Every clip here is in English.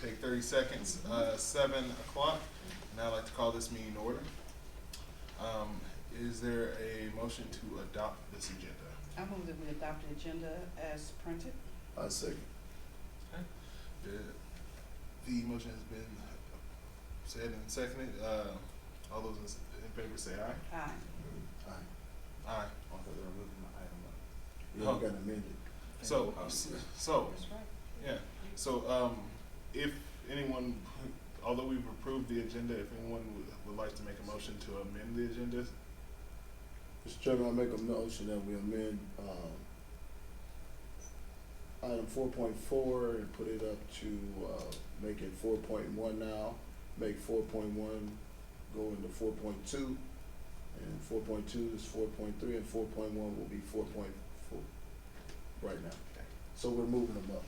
take 30 seconds, 7 o'clock, and I'd like to call this meeting to order. Is there a motion to adopt this agenda? I move that we adopt the agenda as printed. I second. Okay. The motion has been said and seconded. All those in favor say aye. Aye. Aye. Aye. I thought they were moving the item up. Oh. Yeah, we got amended. So, That's right. yeah. So, if anyone, although we've approved the agenda, if anyone would like to make a motion to amend the agenda, Mr. Chairman, I make a motion that we amend, item 4.4 and put it up to, make it 4.1 now, make 4.1 go into 4.2, and 4.2 is 4.3, and 4.1 will be 4.4 right now. So we're moving them up,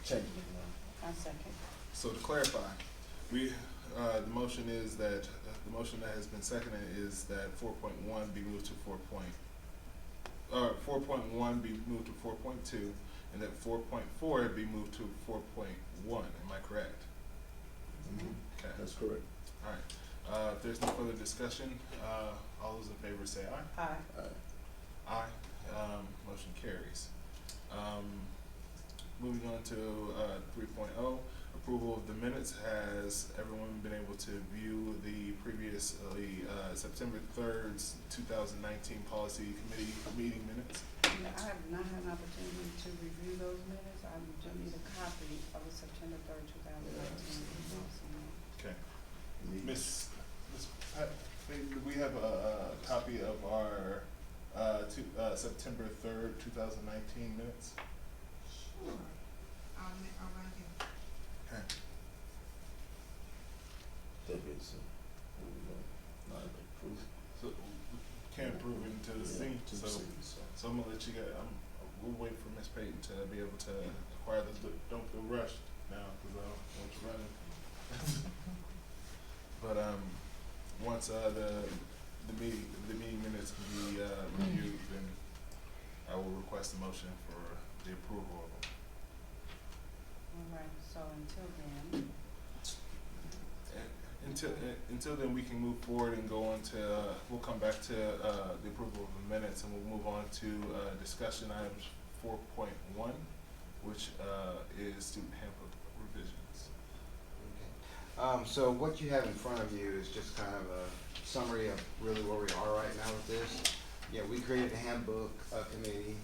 changing them up. I second. so to clarify, we, the motion is that, the motion that has been seconded is that 4.1 be moved to 4.1 be moved to 4.2, and that 4.4 be moved to 4.1. Am I correct? Mhm. Okay. That's correct. All right. If there's no further discussion, all those in favor say aye. Aye. Aye. Motion carries. Moving on to 3.0, approval of the minutes. Has everyone been able to view the previously September 3rd, 2019 policy committee meeting minutes? No, I have not had an opportunity to review those minutes. I do need a copy of the September 3rd, 2019. Okay. Need- Miss Pat, do we have a copy of our September 3rd, 2019 minutes? Sure. I'll run it. Okay. That is, not approved. So we can't approve it until it's seen, so I'm gonna let you guys, we'll wait for Miss Payton to be able to acquire this, but don't feel rushed now, cause I don't want you running. But, once, the meeting minutes can be, reviewed, then I will request a motion for the approval of them. All right, so until then, Until then, we can move forward and go on to, we'll come back to, the approval of the minutes, and we'll move on to, discussion items 4.1, which, is student handbook revisions. Okay. So what you have in front of you is just kind of a summary of really where we are right now with this. Yeah, we created a handbook committee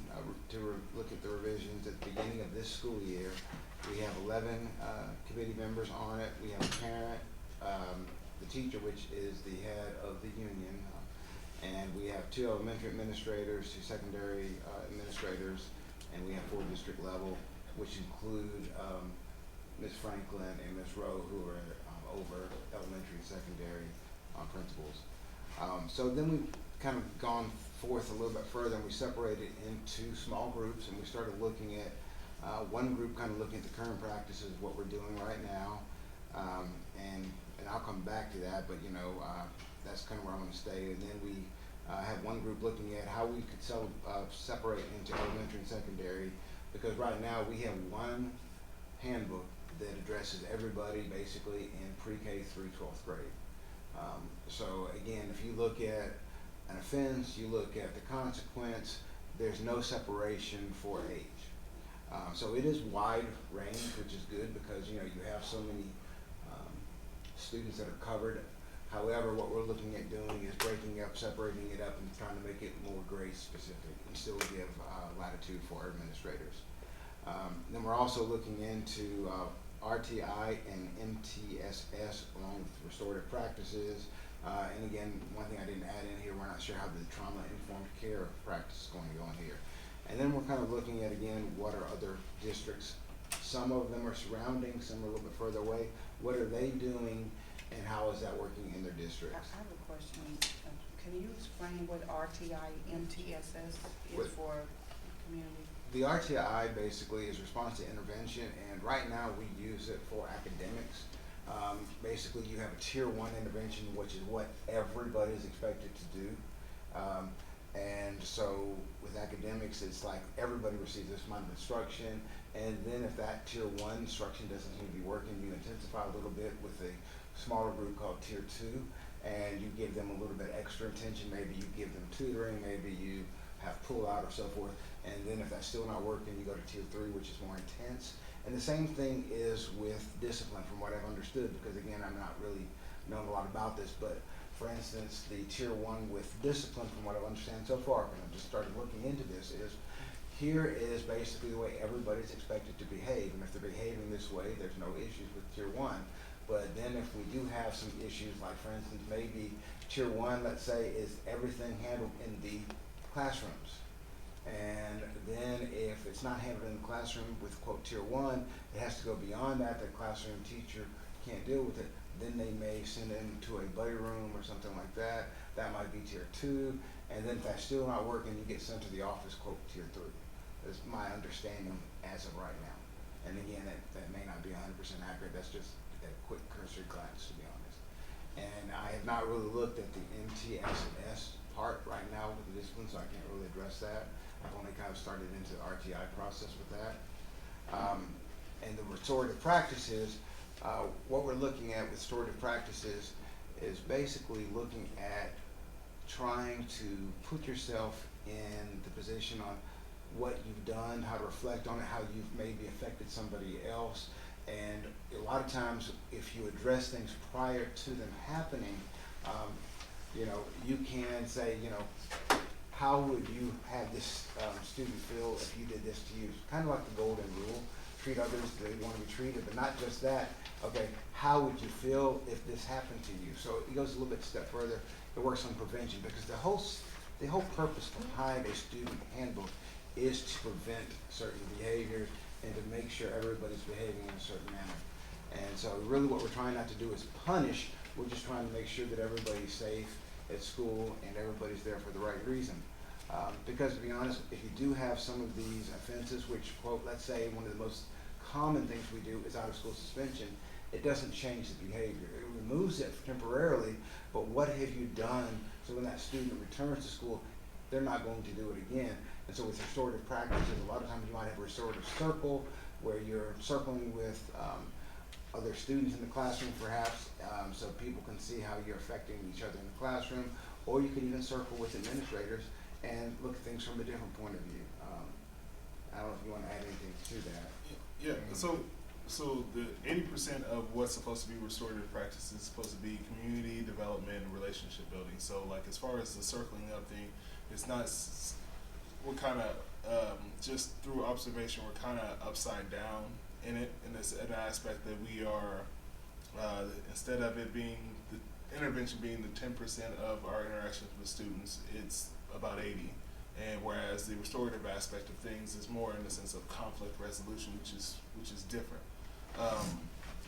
to look at the revisions at the beginning of this school year. We have 11 committee members on it. We have a parent, the teacher, which is the head of the union, and we have 2 elementary administrators, 2 secondary administrators, and we have 4 district level, which include Ms. Franklin and Ms. Rowe, who are over elementary and secondary principals. So then we've kind of gone forth a little bit further, and we separated into small groups, and we started looking at one group kind of looking at the current practices, what we're doing right now, and I'll come back to that, but that's kind of where I'm going to stay. And then we have one group looking at how we could separate into elementary and secondary, because right now we have one handbook that addresses everybody basically in pre-K through 12th grade. So again, if you look at an offense, you look at the consequence, there's no separation for age. So it is wide range, which is good because you have so many students that are covered. However, what we're looking at doing is breaking up, separating it up, and trying to make it more grade specific and still give latitude for our administrators. Then we're also looking into RTI and MTSS along with restorative practices. And again, one thing I didn't add in here, we're not sure how the trauma-informed care practice is going to go in here. And then we're kind of looking at, again, what are other districts. Some of them are surrounding, some are a little bit further away. What are they doing, and how is that working in their districts? I have a question. Can you explain what RTI MTSS is for the community? The RTI basically is response to intervention, and right now we use it for academics. Basically, you have a tier 1 intervention, which is what everybody is expected to do. And so with academics, it's like everybody receives this amount of instruction, and then if that tier 1 instruction doesn't seem to be working, you intensify a little bit with a smaller group called tier 2, and you give them a little bit extra attention. Maybe you give them tutoring, maybe you have pull out or so forth, and then if that's still not working, you go to tier 3, which is more intense. And the same thing is with discipline, from what I've understood, because again, I'm not really knowing a lot about this, but for instance, the tier 1 with discipline, from what I understand so far, and I've just started looking into this, is here is basically the way everybody's expected to behave, and if they're behaving this way, there's no issues with tier 1. But then if we do have some issues, like for instance, maybe tier 1, let's say, is everything handled in the classrooms. And then if it's not handled in the classroom with quote tier 1, it has to go beyond that. The classroom teacher can't deal with it. Then they may send them to a buddy room or something like that. That might be tier 2. And then if that's still not working, you get sent to the office, quote tier 3. That's my understanding as of right now. And again, that may not be 100% accurate. That's just a quick cursory glance, to be honest. And I have not really looked at the MTSS part right now with the discipline, so I can't really address that. I've only kind of started into the RTI process with that. And the restorative practices, what we're looking at with restorative practices is basically looking at trying to put yourself in the position on what you've done, how to reflect on it, how you've maybe affected somebody else. And a lot of times, if you address things prior to them happening, you know, you can say, you know, how would you have this student feel if you did this to you? Kind of like the golden rule, treat others the way you want to be treated, but not just that. Okay, how would you feel if this happened to you? So it goes a little bit step further. It works on prevention, because the whole purpose behind a student handbook is to prevent certain behaviors and to make sure everybody's behaving in a certain manner. And so really what we're trying not to do is punish. We're just trying to make sure that everybody's safe at school and everybody's there for the right reason. Because to be honest, if you do have some of these offenses, which quote, let's say one of the most common things we do is out of school suspension, it doesn't change the behavior. It removes it temporarily, but what have you done so when that student returns to school, they're not going to do it again. And so with restorative practices, a lot of times you might have a restorative circle where you're circling with other students in the classroom perhaps, so people can see how you're affecting each other in the classroom, or you could even circle with administrators and look at things from a different point of view. I don't know if you want to add anything to that. Yeah, so the 80% of what's supposed to be restorative practice is supposed to be community development and relationship building. So like as far as the circling up thing, it's not, we're kind of, just through observation, we're kind of upside down in it, in this an aspect that we are, instead of it being, the intervention being the 10% of our interactions with students, it's about 80. And whereas the restorative aspect of things is more in the sense of conflict resolution, which is different.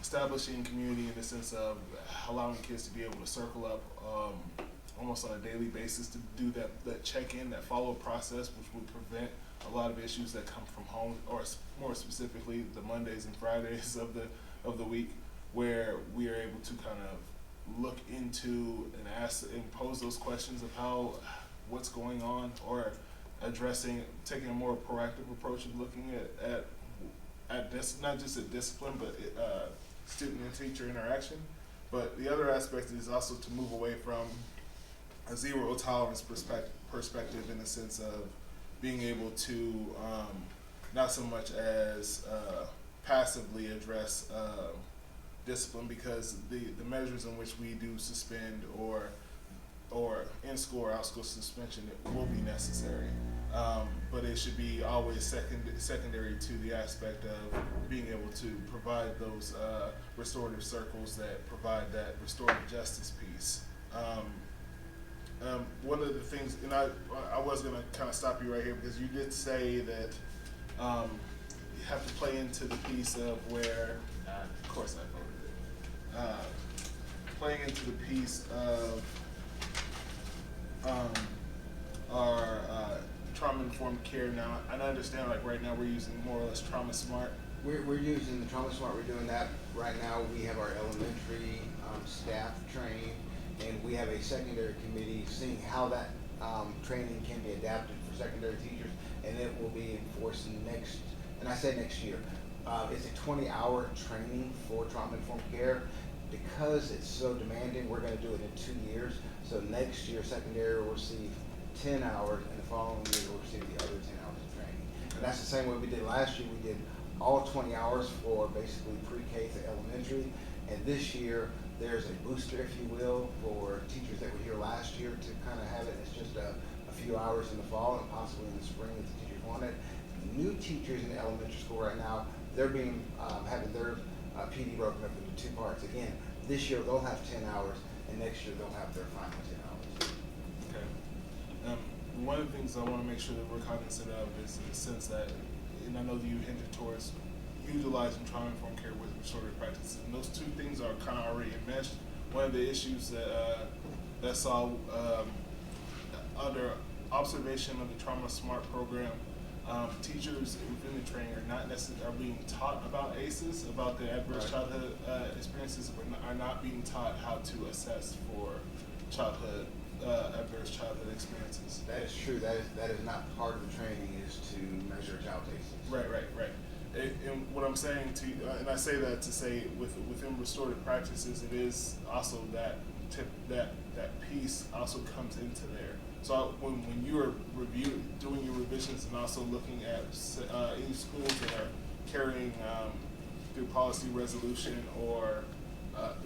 Establishing community in the sense of allowing kids to be able to circle up almost on a daily basis to do that check-in, that follow process, which would prevent a lot of issues that come from home, or more specifically the Mondays and Fridays of the week, where we are able to kind of look into and ask and pose those questions of what's going on, or taking a more proactive approach of looking at this, not just at discipline, but student and teacher interaction. But the other aspect is also to move away from a zero tolerance perspective in the sense of being able to not so much as passively address discipline, because the measures in which we do suspend or in school or out school suspension, it will be necessary. But it should be always secondary to the aspect of being able to provide those restorative circles that provide that restorative justice piece. One of the things, and I was going to kind of stop you right here, because you did say that you have to play into the piece of where, of course I voted it, playing into the piece of our trauma-informed care now. And I understand, like right now we're using more or less Trauma Smart. We're using the Trauma Smart. We're doing that right now. We have our elementary staff trained, and we have a secondary committee seeing how that training can be adapted for secondary teachers, and it will be enforced next, and I say next year. It's a 20-hour training for trauma-informed care. Because it's so demanding, we're gonna do it in 2 years. So next year, secondary will receive 10 hours, and the following year will receive the other 10 hours of training. And that's the same way we did last year. We did all 20 hours for basically pre-K to elementary. And this year, there's a booster, if you will, for teachers that were here last year to kind of have it. It's just a few hours in the fall and possibly in the spring if the teachers want it. New teachers in the elementary school right now, they're being, having their PD broken up into 2 parts. Again, this year they'll have 10 hours, and next year they'll have their final 10 hours. Okay. One of the things I want to make sure that we're cognizant of is in the sense that, and I know that you hinted towards utilizing trauma-informed care with restorative practices, and those two things are kind of already enmeshed. One of the issues that saw under observation of the Trauma Smart program, teachers within the training are being taught about ACEs, about the adverse childhood experiences, but are not being taught how to assess for childhood adverse childhood experiences. That is true. That is not part of the training, is to measure a child's ACEs. Right. And what I'm saying to you, and I say that to say within restorative practices, it is also that piece also comes into there. So when you are doing your revisions and also looking at any schools that are carrying through policy resolution or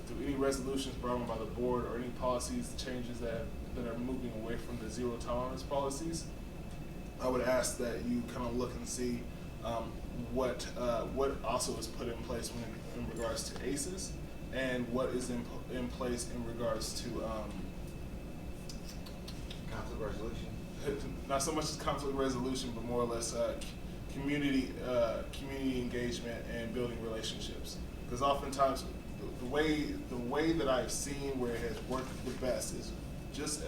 through any resolutions brought on by the board or any policies changes that are moving away from the zero tolerance policies, I would ask that you kind of look and see what also is put in place in regards to ACEs and what is in place in regards to Conflict resolution. not so much as conflict resolution, but more or less community engagement and building relationships. Because oftentimes the way that I've seen where it has worked the best is just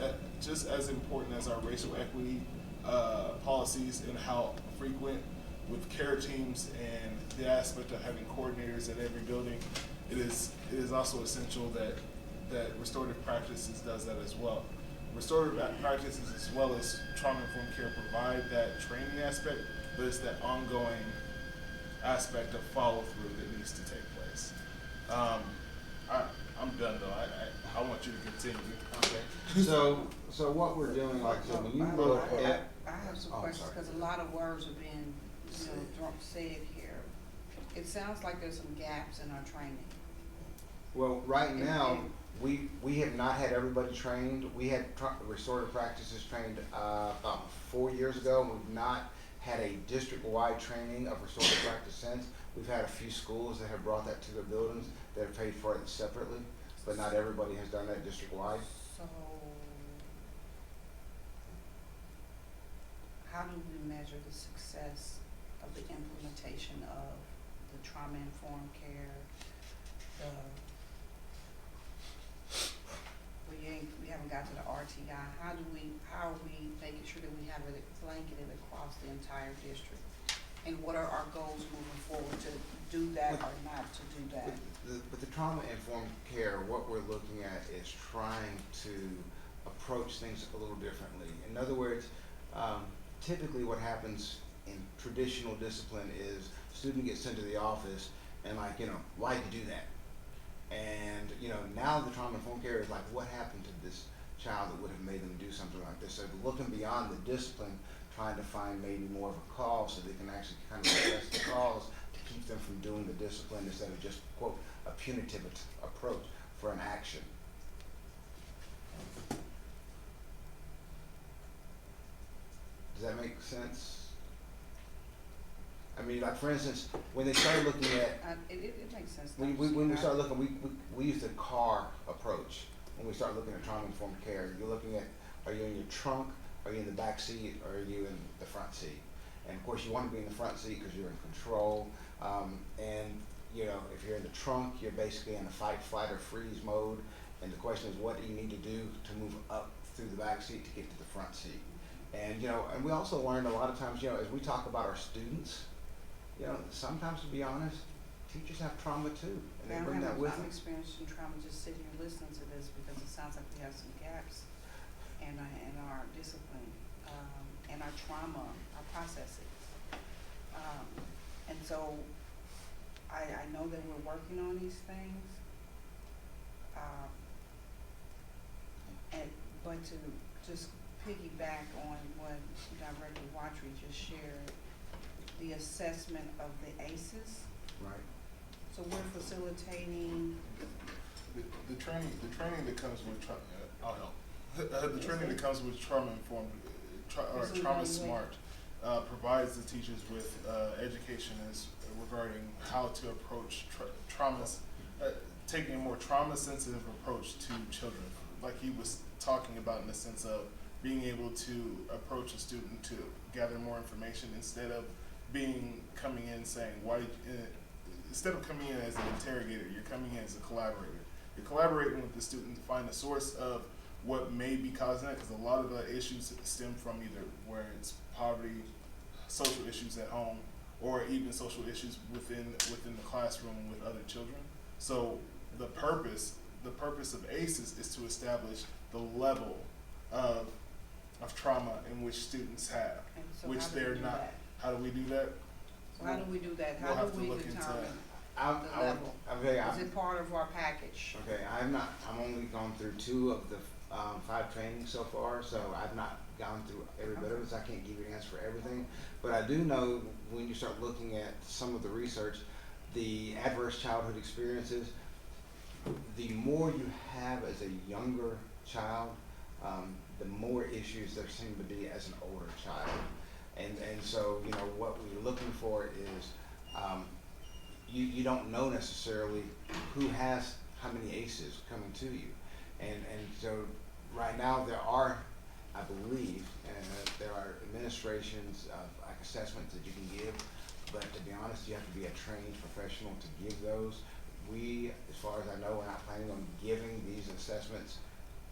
as important as our racial equity policies and how frequent with care teams and the aspect of having coordinators at every building. It is also essential that restorative practices does that as well. Restorative practices as well as trauma-informed care provide that training aspect, but it's that ongoing aspect of follow-through that needs to take place. I'm done though. I want you to continue. Okay. So what we're doing, like I said, when you look at, I have some Oh, questions, sorry. because a lot of words are being, said here. It sounds like there's some gaps in our training. well, right now, we have not had everybody trained. We had restorative practices trained about 4 years ago, and we've not had a district-wide training of restorative practice since. We've had a few schools that have brought that to their buildings that have paid for it separately, but not everybody has done that district-wide. So, how do we measure the success of the implementation of the trauma-informed care, we haven't got to the RTI, how are we making sure that we have it blanketed across the entire district? And what are our goals moving forward to do that or not to do that? With the trauma-informed care, what we're looking at is trying to approach things a little differently. In other words, typically what happens in traditional discipline is student gets sent to the office and why'd you do that? And now the trauma-informed care is like, what happened to this child that would have made them do something like this? So looking beyond the discipline, trying to find maybe more of a cause so they can actually kind of address the cause to keep them from doing the discipline instead of just, quote, a punitive approach for an action. Does that make sense? I mean, like for instance, when they started looking at, It makes sense. when we start looking, we use the car approach. When we start looking at trauma-informed care, you're looking at, are you in your trunk, are you in the back seat, or are you in the front seat? And of course, you want to be in the front seat because you're in control. If you're in the trunk, you're basically in a fight, flight, or freeze mode. And the question is, what do you need to do to move up through the back seat to get to the front seat? And and we also learned a lot of times, as we talk about our students, sometimes to be honest, teachers have trauma too, and they bring that with I'm them. experiencing trauma just sitting here listening to this because it sounds like we have some gaps. And and our discipline, and our trauma, our processes. And so I know that we're working on these things. But to just piggyback on what Director Watry just shared, the assessment of the ACEs. Right. So we're facilitating, The training that comes with I'll help. The training that comes with trauma informed, or Is it trauma evaluated? smart, provides the teachers with education regarding how to approach traumas, taking a more trauma sensitive approach to children. Like he was talking about in the sense of being able to approach a student to gather more information instead of coming in saying instead of coming in as an interrogator, you're coming in as a collaborator. You're collaborating with the student to find the source of what may be causing it, because a lot of the issues stem from either where it's poverty, social issues at home, or even social issues within the classroom with other children. So the purpose of ACEs is to establish the level of trauma in which students have, and so which how do they're we do not. that? How do we do that? So how do we do that? We'll How have do to we look into determine I'm, the I'm, level? okay, Is it part of our package? okay, I'm only gone through 2 of the 5 trainings so far, so I've not gone through every bit of it, so I can't give you an answer for everything. But I do know when you start looking at some of the research, the adverse childhood experiences, the more you have as a younger child, the more issues there seem to be as an older child. And so, you know, what we're looking for is, you don't know necessarily who has how many ACEs coming to you. And so right now there are, I believe, there are administrations of like assessments that you can give, but to be honest, you have to be a trained professional to give those. We, as far as I know, we're not planning on giving these assessments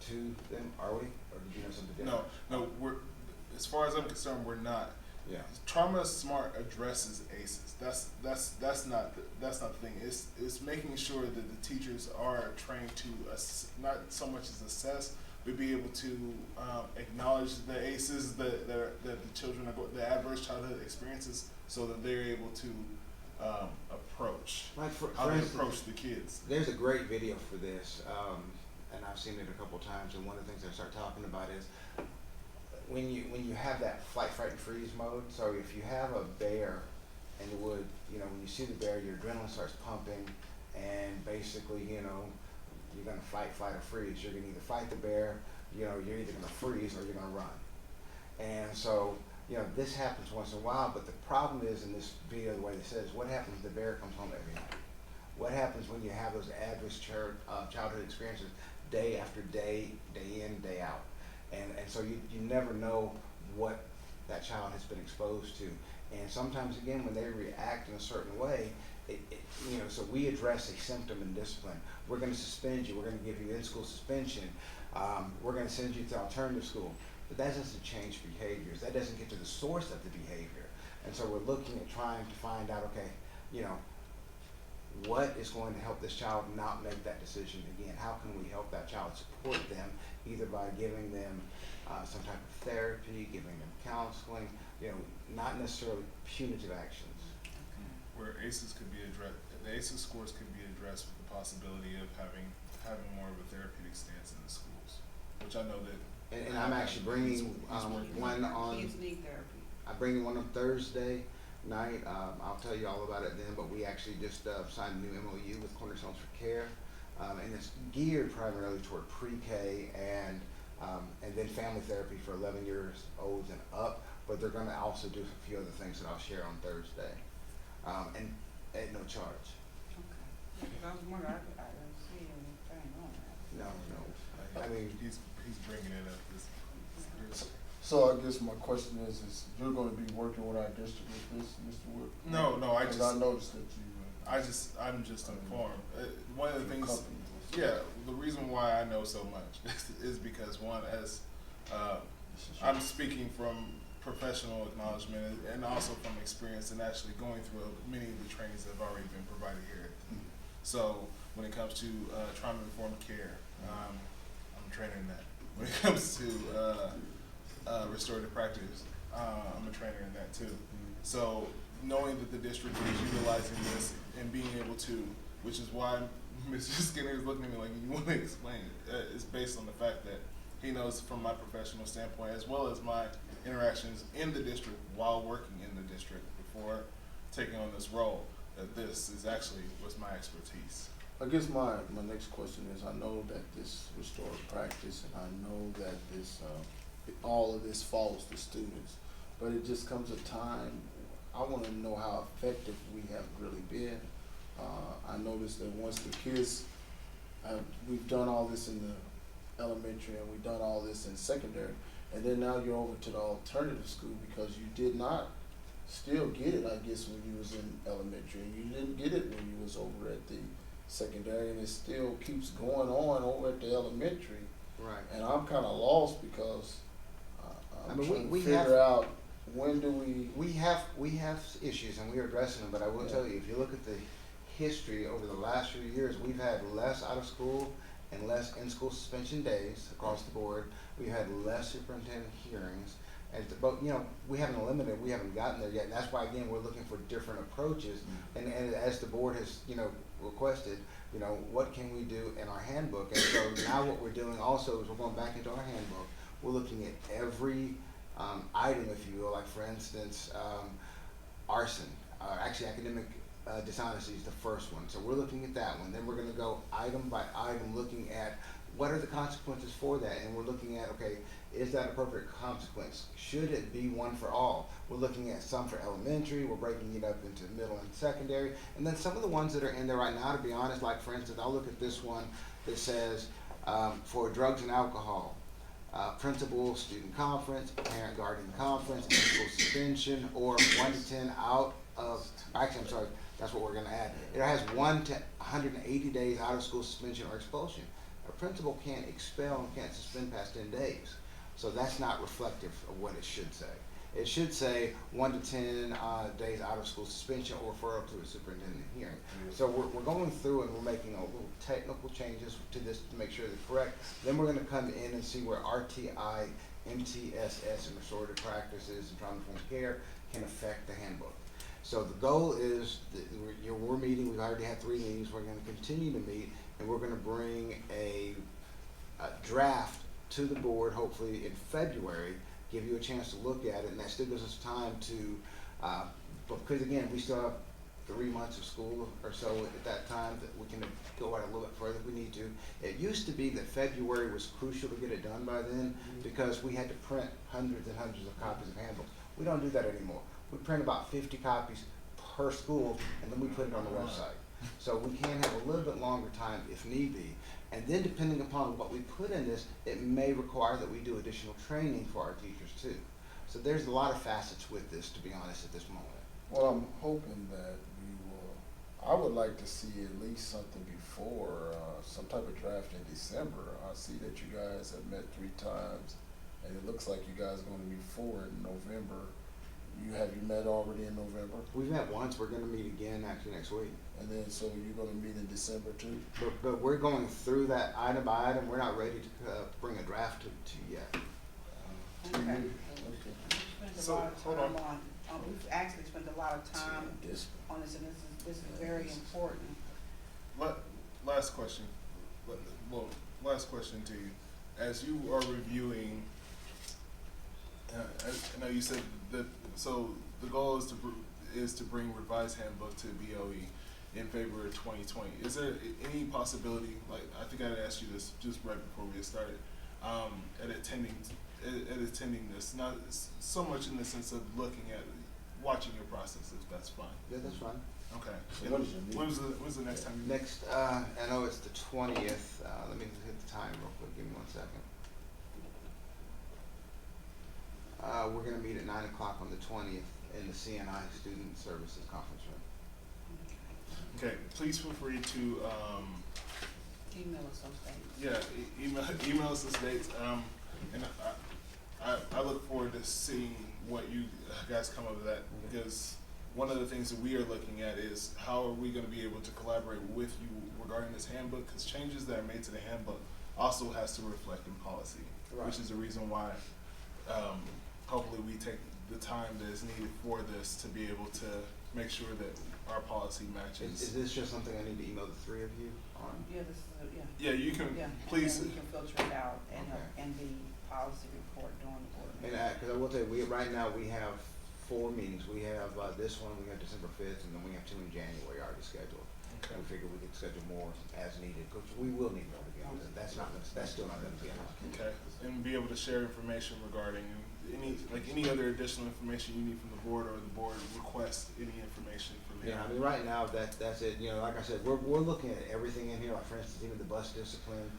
to them, are we? Or did you know something different? No, as far as I'm concerned, we're not. Yeah. Trauma Smart addresses ACEs. That's not the thing. It's making sure that the teachers are trained to not so much as assess, but be able to acknowledge the ACEs that the children are the adverse childhood experiences, so that they're able to approach Like how for they instance, approach the kids. there's a great video for this, and I've seen it a couple times. And one of the things I start talking about is when you have that flight, fight, and freeze mode. So if you have a bear in the wood, you know, when you see the bear, your adrenaline starts pumping, and basically, you know, you're gonna fight, flight, or freeze. You're gonna either fight the bear, you know, you're either gonna freeze or you're gonna run. And so, you know, this happens once in a while, but the problem is in this video, the way it says, what happens if the bear comes home every night? What happens when you have those adverse childhood experiences day after day, day in, day out? And so you never know what that child has been exposed to. And sometimes, again, when they react in a certain way, you know, so we address a symptom in discipline. We're going to suspend you. We're going to give you in-school suspension. We're going to send you to alternative school. But that doesn't change behaviors. That doesn't get to the source of the behavior. And so we're looking at trying to find out, okay, you know, what is going to help this child not make that decision again? How can we help that child, support them, either by giving them some type of therapy, giving them counseling, you know, not necessarily punitive actions. Where ACEs could be addressed, the ACEs scores could be addressed with the possibility of having more of a therapeutic stance in the schools, which I know that. And I'm actually bringing one on. Kids need therapy. I'm bringing one on Thursday night. I'll tell you all about it then, but we actually just signed a new MOU with Cornerstones for Care, and it's geared primarily toward pre-K and then family therapy for 11 years olds and up, but they're going to also do a few other things that I'll share on Thursday, and at no charge. Okay. Yeah, 'cause I was wondering, I didn't see anything on that. No. I mean, he's bringing it up. So I guess my question is you're gonna be working with our district with this, Mr. Wood? No, I Because just. I noticed that you. I'm just informed. One of the things, yeah, the reason why I know so much is because one, as I'm speaking from professional acknowledgement and also from experience and actually going through many of the trainings that have already been provided here. So when it comes to trauma-informed care, I'm training that. when it comes to restorative practice. I'm a trainer in that too. So knowing that the district is utilizing this and being able to, which is why Mr. Skinner is looking at me like, you want to explain it, is based on the fact that he knows from my professional standpoint, as well as my interactions in the district while working in the district before taking on this role, that this is actually was my expertise. I guess my next question is, I know that this restorative practice, and I know that this, all of this falls to students, but it just comes a time, I wanna know how effective we have really been. I noticed that once the kids, we've done all this in the elementary and we've done all this in secondary, and then now you're over to the alternative school because you did not still get it, I guess, when you was in elementary, and you didn't get it when you was over at the secondary, and it still keeps going on over at the elementary. Right. And I'm kinda lost because I I'm mean, trying we to figure have- out, when do we? We have issues and we are addressing them, but I will Yeah. tell you, if you look at the history over the last few years, we've had less out of school and less in-school suspension days across the board. We've had less superintendent hearings, but we haven't eliminated, we haven't gotten there yet, and that's why, again, we're looking for different approaches. And as the board has, requested, what can we do in our handbook? And so now what we're doing also is we're going back into our handbook. We're looking at every item, if you will, like for instance, arson, actually academic dishonesty is the first one. So we're looking at that one. Then we're gonna go item by item, looking at what are the consequences for that, and we're looking at, okay, is that appropriate consequence? Should it be one for all? We're looking at some for elementary, we're breaking it up into middle and secondary, and then some of the ones that are in there right now, to be honest, like for instance, I'll look at this one that says, for drugs and alcohol, principal, student conference, parent guardian conference, in-school suspension, or 1 to 10 out of, actually, I'm sorry, that's what we're gonna add. It has 1 to 180 days out of school suspension or expulsion. A principal can't expel and can't suspend past 10 days. So that's not reflective of what it should say. It should say 1 to 10 days out of school suspension or referral to a superintendent hearing. So we're going through and we're making a little technical changes to this to make sure they're correct. Then we're gonna come in and see where RTI, MTSS, and restorative practices and trauma-informed care can affect the handbook. So the goal is, we're meeting, we've already had 3 meetings, we're gonna continue to meet, and we're gonna bring a draft to the board, hopefully in February, give you a chance to look at it, and that still gives us time to, because again, we still have 3 months of school or so at that time that we can go out a little bit further if we need to. It used to be that February was crucial to get it done by then, because we had to print hundreds and hundreds of copies of handbooks. We don't do that anymore. We print about 50 copies per school, and then we put it on the website. So we can have a little bit longer time if need be. And then depending upon what we put in this, it may require that we do additional training for our teachers too. So there's a lot of facets with this, to be honest, at this moment. Well, I'm hoping that we will, I would like to see at least something before, some type of draft in December. I see that you guys have met 3 times, and it looks like you guys are gonna meet 4 in November. Have you met already in November? We've met once, we're gonna meet again actually next week. And then, so you're gonna meet in December too? But we're going through that item by item. We're not ready to bring a draft to you yet. Okay. Okay. We spent a So, lot of hold time on. we've actually spent a lot of time This, on this, and this is very important. Last question. Well, last question to you. As you are reviewing, I know you said that, so the goal is to bring revised handbook to BOE in February of 2020. Is there any possibility, like, I think I asked you this just right before we get started, at attending this, not so much in the sense of looking at, watching your process, if that's fine? Yeah, that's fine. Okay. So what is your meeting? When's the next time you meet? Next, I know it's the 20th. Let me hit the time real quick. Give me 1 second. We're gonna meet at 9 o'clock on the 20th in the CNI Student Services Conference Room. Okay, please feel free to, Email us some things. yeah, email us the dates, and I look forward to seeing what you guys come up with that, because one of the things that we are looking at is how are we gonna be able to collaborate with you regarding this handbook, because changes that are made to the handbook also has to reflect in policy. Right. which is the reason why, hopefully we take the time that is needed for this to be able to make sure that our policy matches. Is this just something I need to email the three of you on? Yeah, this is, Yeah, you can, yeah. please, And then we can filter it out Okay. and the policy report during the board And meeting. cause I will tell you, right now, we have 4 meetings. We have, this one, we have December 5th, and then we have 2 in January already scheduled. okay, And we figured we could schedule more as needed, because we will need more to be honest. That's still not gonna be enough. okay, and be able to share information regarding any other additional information you need from the board, or the board request any information from you. Yeah, I mean, right now, that's it, you know, like I said, we're looking at everything in here, like for instance, even the bus discipline.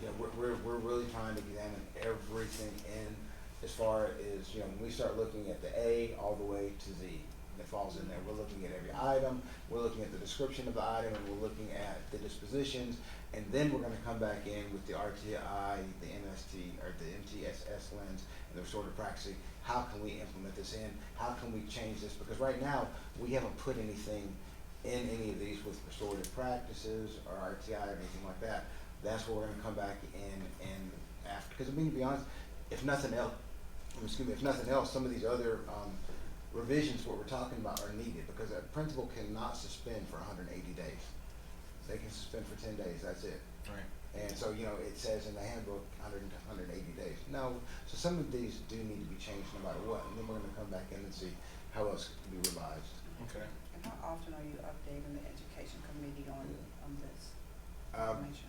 You know, we're really trying to examine everything in, as far as, you know, when we start looking at the A all the way to Z, that falls in there. We're looking at every item, we're looking at the description of the item, and we're looking at the dispositions, and then we're gonna come back in with the RTI, the MST, or the MTSS lens, and the restorative practice. How can we implement this in? How can we change this? Because right now, we haven't put anything in any of these with restorative practices or RTI or anything like that. That's where we're gonna come back in and after, because I mean, to be honest, if nothing else, some of these other, revisions, what we're talking about, are needed, because a principal cannot suspend for 180 days. They can suspend for 10 days, that's it. Right, And so, you know, it says in the handbook 180 days. No, so some of these do need to be changed no matter what, and then we're gonna come back in and see how else it can be revised. okay. And how often are you updating the education committee on this Um, information?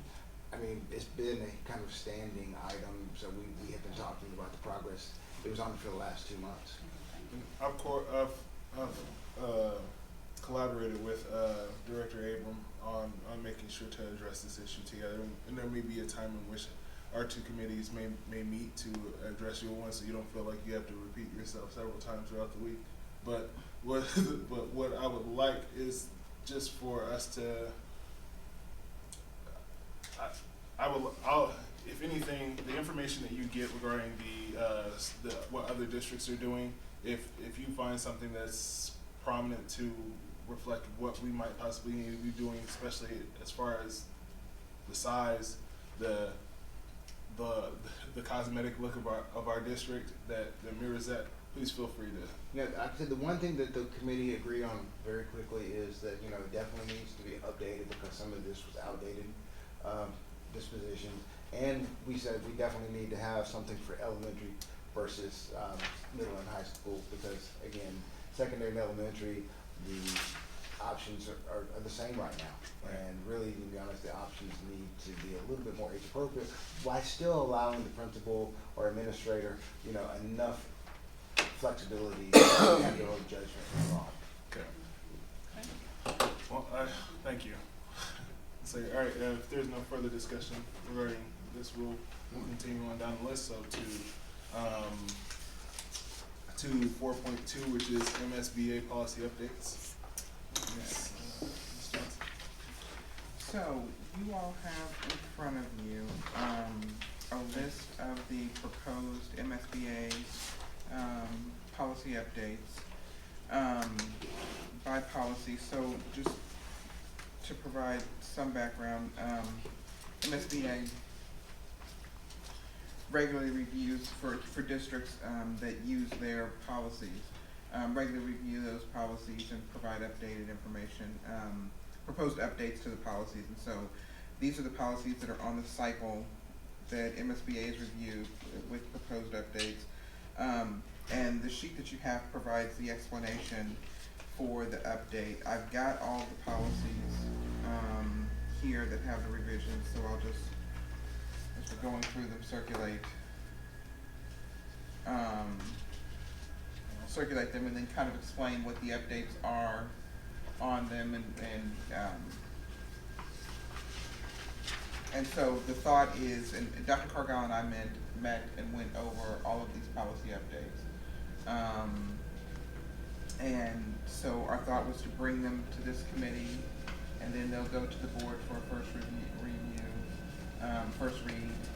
I mean, it's been a kind of standing item, so we have been talking about the progress. It was on for the last 2 months. And I've collaborated with Director Abram on making sure to address this issue together, and there may be a time in which our two committees may meet to address your one, so you don't feel like you have to repeat yourself several times throughout the week. But what I would like is just for us to, if anything, the information that you get regarding the what other districts are doing, if you find something that's prominent to reflect what we might possibly need to be doing, especially as far as the size, the cosmetic look of our district that mirrors that, please feel free to. Yeah, like I said, the one thing that the committee agreed on very quickly is that, you know, it definitely needs to be updated because some of this was outdated dispositions. And we said we definitely need to have something for elementary versus middle and high school, because again, secondary and elementary, the options are the same right now. Right. And really, to be honest, the options need to be a little bit more age appropriate, while still allowing the principal or administrator, you know, enough flexibility to have their own judgment involved. Okay. Well, thank you. So, all right, if there's no further discussion regarding this, we'll continue on down the list. So to 4.2, which is MSBA policy updates. Ms. Johnson. So, you all have in front of you, a list of the proposed MSBA, policy updates, by policy. So, just to provide some background, MSBA regularly reviews for districts, that use their policies, regularly review those policies and provide updated information, proposed updates to the policies. And so these are the policies that are on the cycle that MSBA has reviewed with proposed updates. And the sheet that you have provides the explanation for the update. I've got all the policies here that have the revisions, so I'll just, as we're going through them, circulate them and then kind of explain what the updates are on them, and so the thought is, and Dr. Cargile and I met and went over all of these policy updates. And so our thought was to bring them to this committee, and then they'll go to the board for a first read,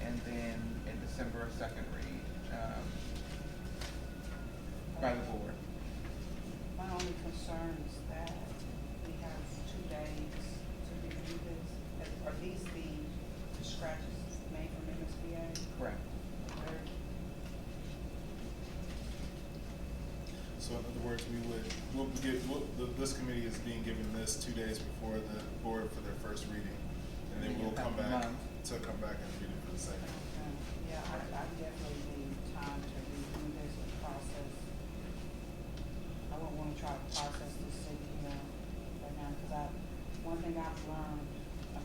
and then in December, a second read, by the board. My only concern is that we have 2 days to review this. Are these the scratches made from MSBA? Correct. So in other words, this committee is being given this 2 days before the board for their first reading. And then we'll come back Month. and read it for the second. Yeah, I definitely need time to review this and process. I wouldn't wanna try to process this sitting here right now, cause one thing I've learned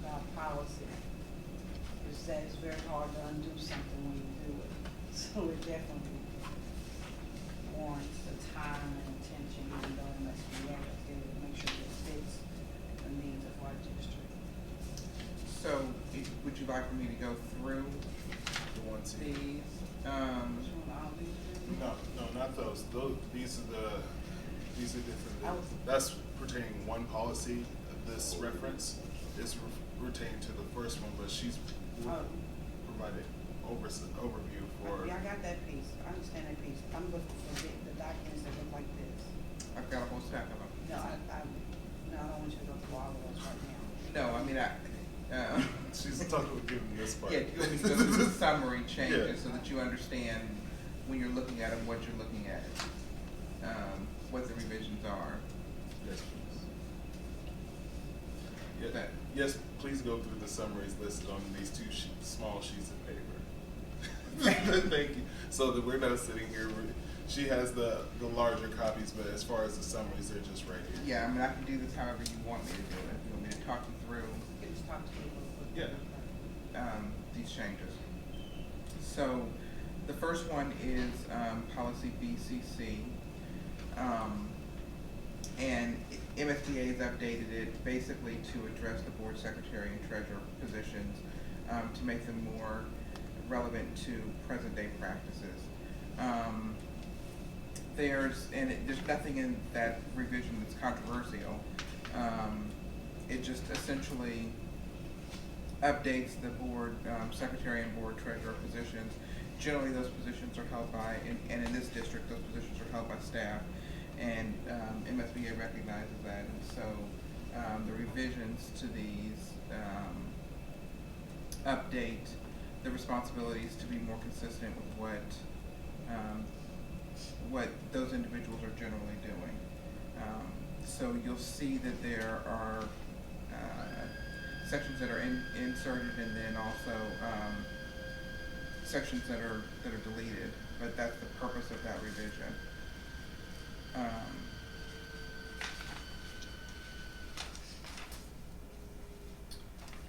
about policy is that it's very hard to undo something when you do it. So it definitely warrants the time and attention, even though it must be to make sure that it fits the needs of our district. So, would you like for me to go through The one C. these? Which one, all these three? No, not those. These are different. I was- That's pertaining one policy. This reference is pertaining to the first one, but she's Oh. provided overview for. Yeah, I got that piece, I understand that piece, I'm looking for the documents that look like this. I've got a whole stack of them. No, no, I don't want you to go through all of those right now. No, I mean, She's talking about giving this part. yeah, you want me to go through the summary Yeah. changes so that you understand when you're looking at them, what you're looking at, what the revisions are. Yes, please. Yeah, That- yes, please go through the summaries listed on these two small sheets of paper. Thank you. So that we're not sitting here, she has the larger copies, but as far as the summaries, they're just right here. Yeah, I mean, I can do this however you want me to do it. You want me to talk you through You can just talk to me a little bit. Yeah. these changes. So, the first one is policy BCC. And MSBA has updated it basically to address the board secretary and treasurer positions, to make them more relevant to present day practices. There's nothing in that revision that's controversial. It just essentially updates the board secretary and board treasurer positions. Generally, those positions are held by, and in this district, those positions are held by staff, and MSBA recognizes that, and so the revisions to these update the responsibilities to be more consistent with what those individuals are generally doing. So you'll see that there are sections that are inserted, and then also sections that are deleted, but that's the purpose of that revision.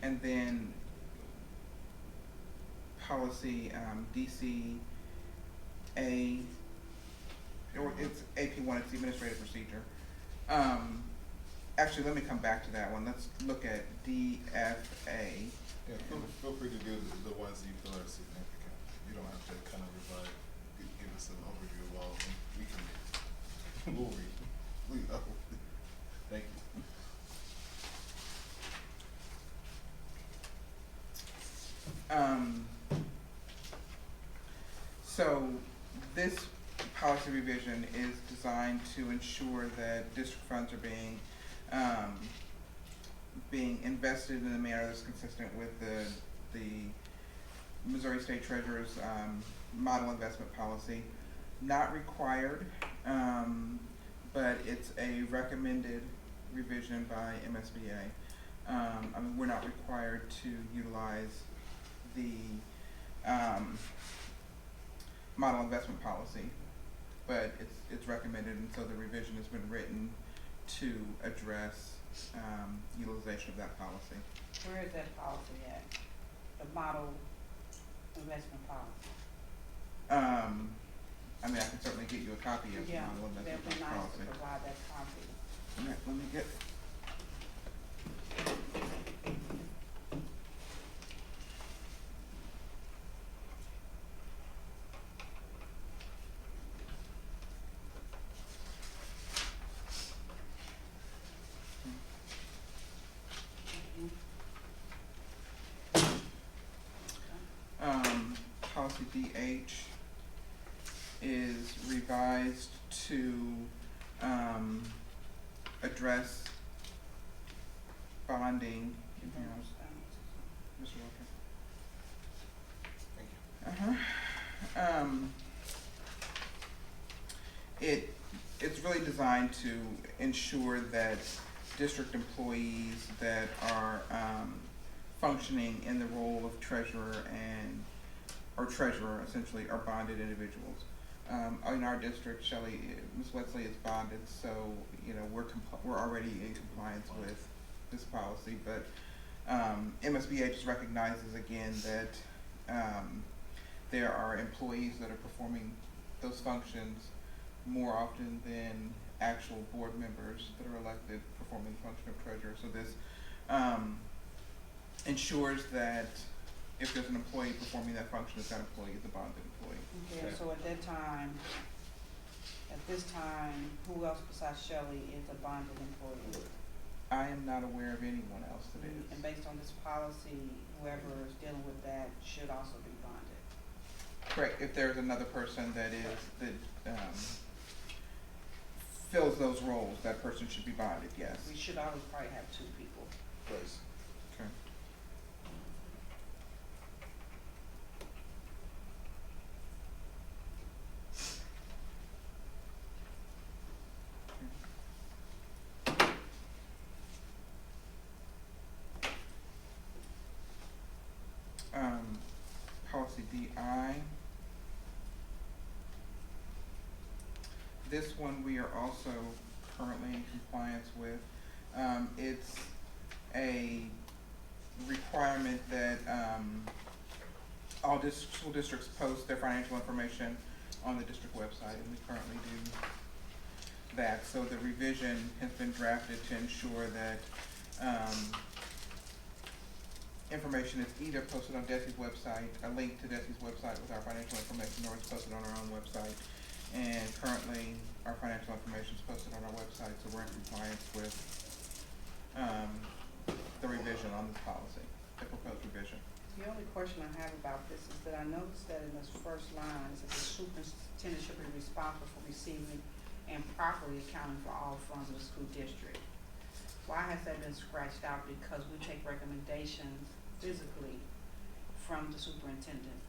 And then policy DCA, or it's AP1, it's the administrative procedure. Actually, let me come back to that one. Let's look at DFA. Yeah, feel free to do the ones that you feel are significant. You don't have to kind of revise, give us an overview of all of them. We can, we'll read. Thank you. So this policy revision is designed to ensure that district funds are being invested in a manner that's consistent with the Missouri State Treasurer's model investment policy. Not required, but it's a recommended revision by MSBA. I mean, we're not required to utilize the model investment policy, but it's recommended, and so the revision has been written to address utilization of that policy. Where is that policy at? The model investment policy? I mean, I can certainly get you a copy of the Yeah, model that'd investment be nice policy. to provide that copy. Let me get. Policy DH is revised to address bonding. Mr. Walker. Thank you. It it's really designed to ensure that district employees that are, functioning in the role of treasurer or treasurer essentially, are bonded individuals. In our district, Shelley, Ms. Wesley is bonded, so, you know, we're already in compliance with this policy, but, MSBA just recognizes again that, there are employees that are performing those functions more often than actual board members that are elected performing the function of treasurer. So this, ensures that if there's an employee performing that function, that employee is a bonded employee. Okay, so at this time, who else besides Shelley is a bonded employee? I am not aware of anyone else that is. And based on this policy, whoever is dealing with that should also be bonded. Correct, if there's another person that fills those roles, that person should be bonded, yes. We should always probably have two people. Please. Okay. Policy DI. This one we are also currently in compliance with. It's a requirement that, all school districts post their financial information on the district website, and we currently do that. So the revision has been drafted to ensure that, information is either posted on DESI's website, a link to DESI's website with our financial information, or it's posted on our own website. And currently, our financial information is posted on our website, so we're in compliance with, the revision on this policy, the proposed revision. The only question I have about this is that I noticed that in this first line, it says the superintendent should be responsible for receiving and properly accounting for all funds of the school district. Why has that been scratched out? Because we take recommendations physically from the superintendent.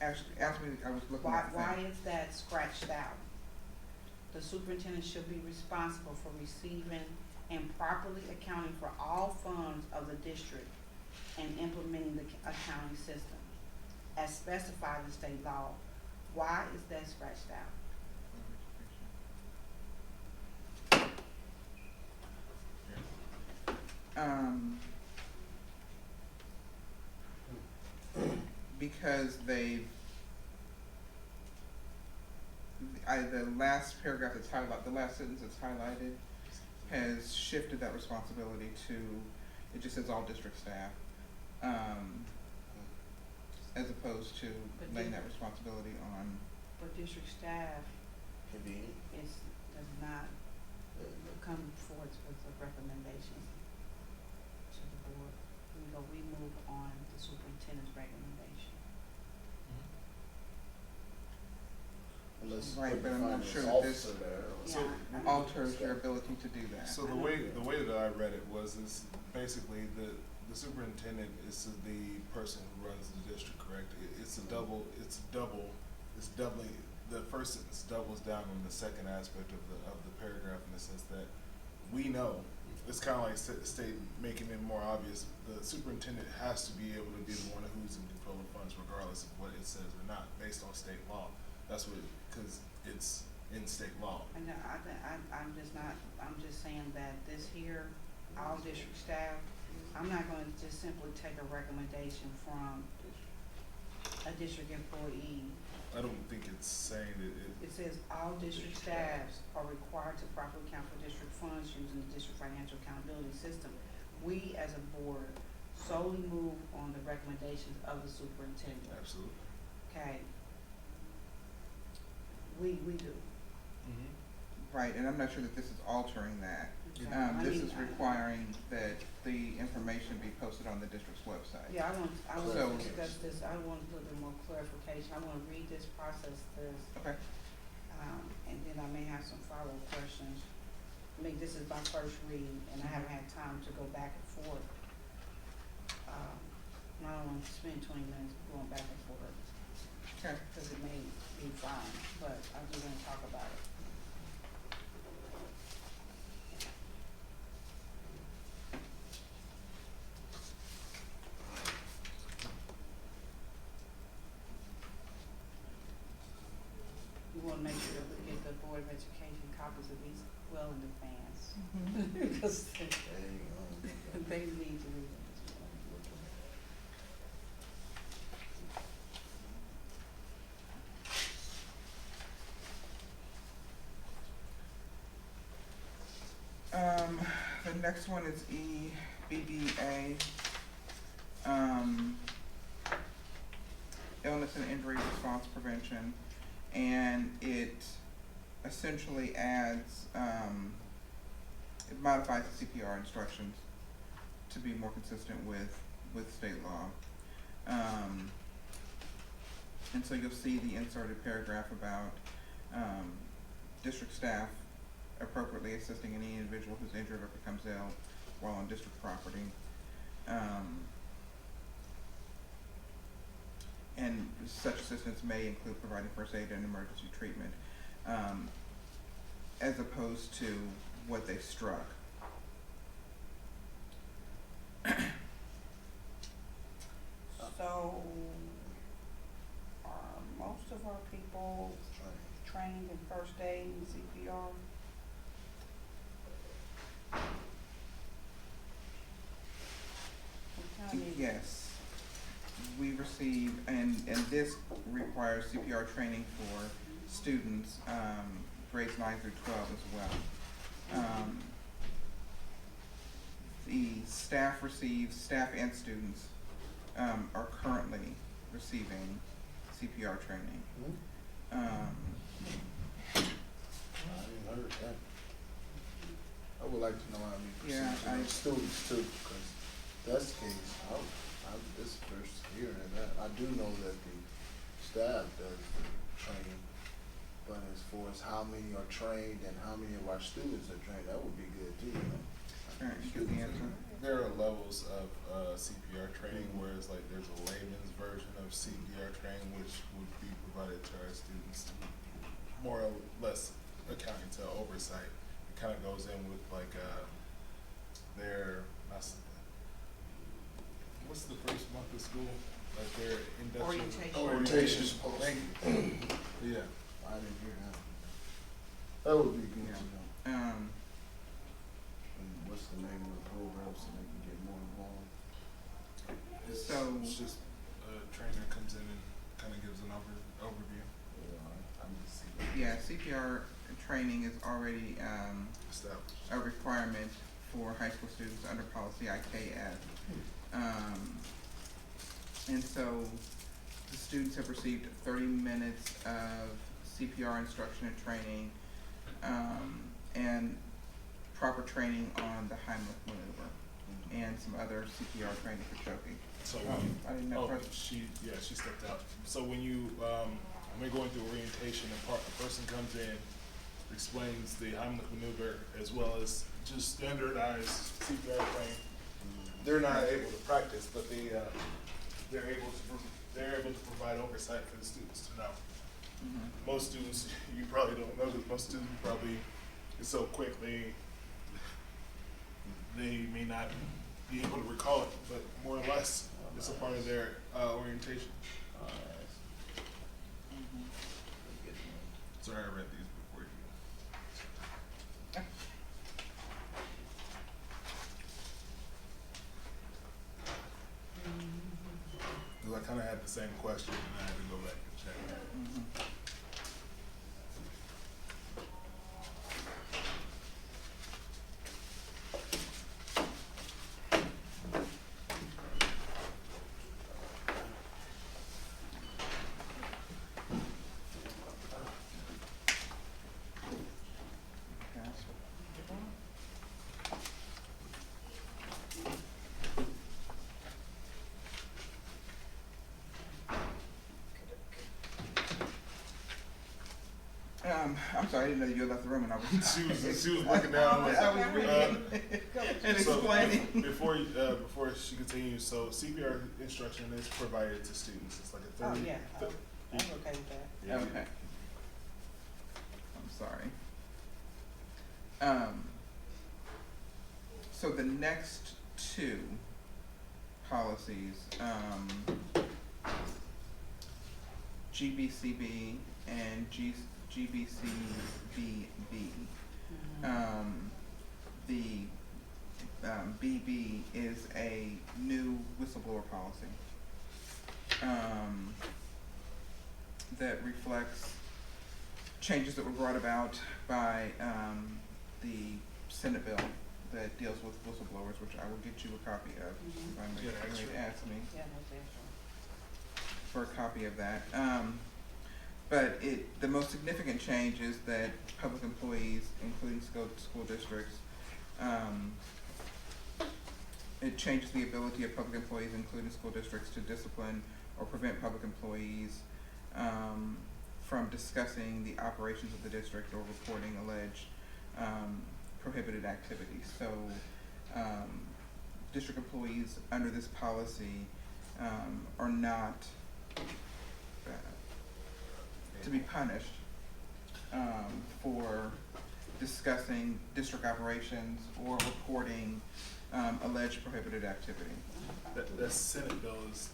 Actually, I was looking at that. Why is that scratched out? The superintendent should be responsible for receiving and properly accounting for all funds of the district and implementing the accounting system as specified in state law. Why is that scratched out? Because the last paragraph that's highlighted, the last sentence that's highlighted has shifted that responsibility to, it just says all district staff, as opposed to But laying that responsibility on. But district staff Convenient. does not come forward with a recommendation to the board. We move on the superintendent's recommendation. Unless Right, you but I'm not find sure an that this- officer there. So, Yeah, Alters your ability to do that. So the way that I read it is basically the superintendent is the person who runs the district, correct? It's doubling, the first sentence doubles down on the second aspect of the paragraph in the sense that we know, it's kinda like making it more obvious, the superintendent has to be able to be the one who's in control of funds regardless of what it says or not, based on state law. That's what, cause it's in state law. And I'm just saying that this here, all district staff, I'm not gonna just simply take a recommendation from a district employee. I don't think it's saying that It says all district staffs are required to properly account for district funds using the district financial accountability system. We as a board solely move on the recommendations of the superintendent, absolutely. okay? We do. Right, and I'm not sure that this is altering that. Okay. I This mean, is requiring that the information be posted on the district's website. Yeah, I want So- to discuss this, I want a little bit more clarification, I wanna read this, process this, Okay. and then I may have some follow-up questions. I mean, this is my first read, and I haven't had time to go back and forth. And I don't wanna spend 20 minutes going back and forth. Okay. Cause it may be fine, but I do wanna talk about it. We wanna make sure that we get the Board of Education copies of these well in advance. Because Dang, they need to read them. The next one is EBBA, illness and injury response prevention, and it essentially adds, it modifies the CPR instructions to be more consistent with state law. And so you'll see the inserted paragraph about, district staff appropriately assisting any individual who's injured or becomes ill while on district property. And such assistance may include providing first aid and emergency treatment, as opposed to what they struck. So, are most of our people trained in first aid and CPR? We kinda need- Yes, we receive, and this requires CPR training for students, grades 9 through 12 as well. The staff and students, are currently receiving CPR training. I didn't heard that. I would like to know how many Yeah, percent of students too, because if that's the case, this is first hearing of that. I do know that the staff does the training, but as far as how many are trained and how many of our students are trained, that would be good too, you know? Alright, you get the answer. There are levels of CPR training, whereas like there's a layman's version of CPR training which would be provided to our students, more or less accounting to oversight. It kind of goes in with like their, what's the first month of school? Like their induction. Orientation. Thank you. Yeah. I didn't hear that. That would be good to know. And what's the name of the program so they can get more involved? It's just a trainer comes in and kind of gives an overview. I'm just seeing. Yeah, CPR training is already, Established. a requirement for high school students under policy IKF. And so the students have received 30 minutes of CPR instruction and training, and proper training on the Heimlich maneuver, and some other CPR training for choking. So I didn't know. she stepped out. So when you when we're going through orientation, a person comes in, explains the Heimlich maneuver as well as just standardized CPR training. They're not able to practice, but they're able to provide oversight for the students to know. Mhm. Most students you probably don't know, because most students probably it's so quick they may not be able to recall it, but more or less it's a part of their orientation. Sorry, I read these before you. Because I kind of had the same question and I had to go back and check. Mhm. I'm sorry, I didn't know you had left the room and I was. she was looking down. I was reading and So, explaining. before she continues, so CPR instruction is provided to students. It's like a 30, Oh, yeah. I'm okay with that. Yeah. Okay. I'm sorry. So the next two policies, GBCB and GBCBB. The BB is a new whistleblower policy that reflects changes that were brought about by the Senate bill that deals with whistleblowers, which I will get you a copy of. If I'm Yeah, ready extra. to ask me Yeah, that's excellent. for a copy of that. But the most significant change is that public employees, including school districts, it changes the ability of public employees, including school districts, to discipline or prevent public employees from discussing the operations of the district or reporting alleged prohibited activities. So district employees under this policy are not to be punished for discussing district operations or reporting alleged prohibited activity. That Senate bill is,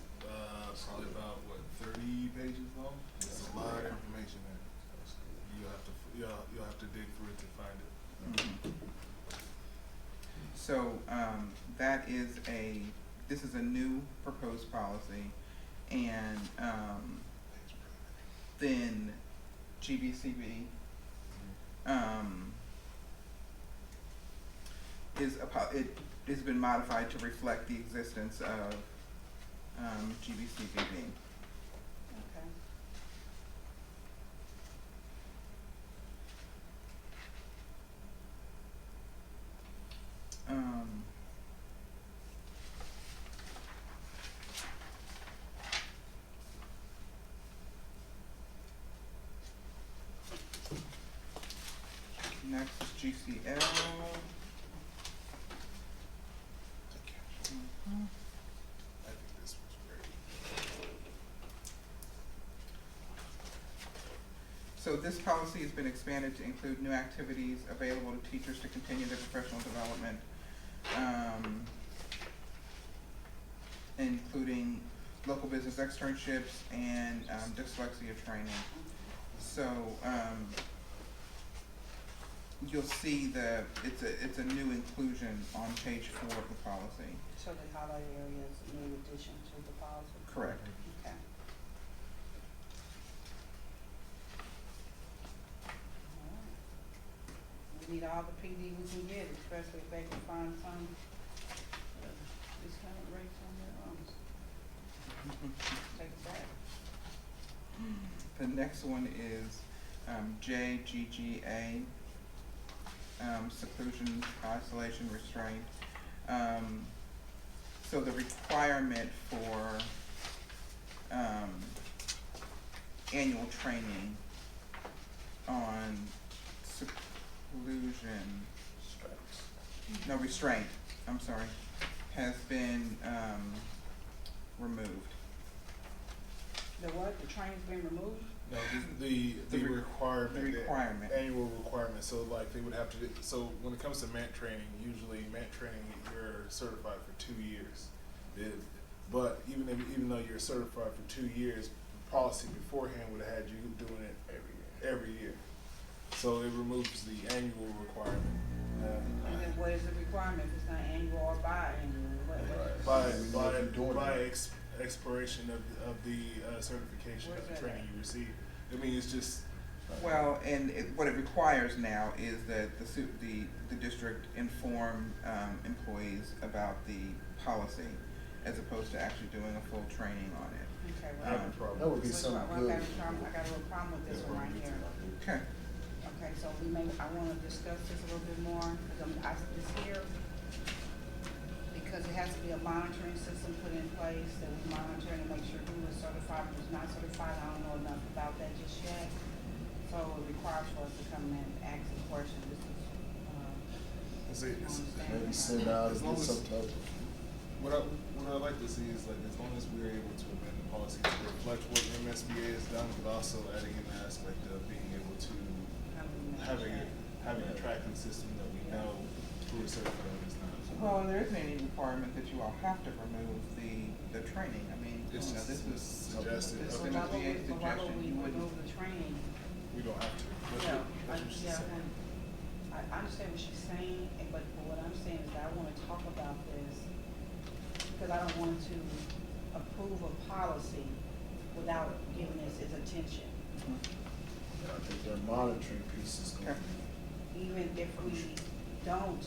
probably about, what, 30 pages long? It's a lot of information there. You'll have to dig through it to find it. So this is a new proposed policy, and then GBCB it has been modified to reflect the existence of GBCBB. Okay. Next is GCL. I think this was great. So this policy has been expanded to include new activities available to teachers to continue their professional development, including local business externships and dyslexia training. So you'll see it's a new inclusion on page 4 of the policy. So the highlight area is a new addition to the policy? Correct. Okay. Alright. We need all the PD we can get, especially if they can find some discount rates on their take it back. The next one is JGGA, seclusion, isolation, restraint. So the requirement for annual training on seclusion, restraint, I'm sorry, has been removed. The what, the train's been removed? No, the requirement. The requirement. The annual requirement, so like they would have to, so when it comes to MAT training, usually MAT training, you're certified for 2 years. But even though you're certified for 2 years, the policy beforehand would have had you doing it every year. So it removes the annual requirement. And then what is the requirement, if it's not annual or biannual, By expiration of the certification of the training you receive. I mean, it's just. Well, and what it requires now is that the district inform employees about the policy as opposed to actually doing a full training on it. Okay, I have a problem. That would be I something got good. a problem with this one right here. Okay. Okay, so I wanna discuss this a little bit more, it's here, because it has to be a monitoring system put in place, that we monitor and make sure who is certified, who's not certified. I don't know enough about that just yet. So it requires for us to come in and ask a question. This is, Maybe Maybe send out As and long get as- some type of What I'd like to see is like, as long as we're able to amend the policy to reflect what MSBA has done, but also adding an aspect of being able to having a tracking system that we know who is certified and is not. Well, and there isn't any requirement that you all have to remove the training. I mean, It's you know, this is suggested. this is Okay. MSBA's But why would suggestion. we You wouldn't. remove the training? We don't have to. Yeah, That's what she's saying. I understand what she's saying, but what I'm saying is that I wanna talk about this, because I don't want to approve a policy without giving this its attention. Mhm. I think their monitoring piece is going to be. Even if we don't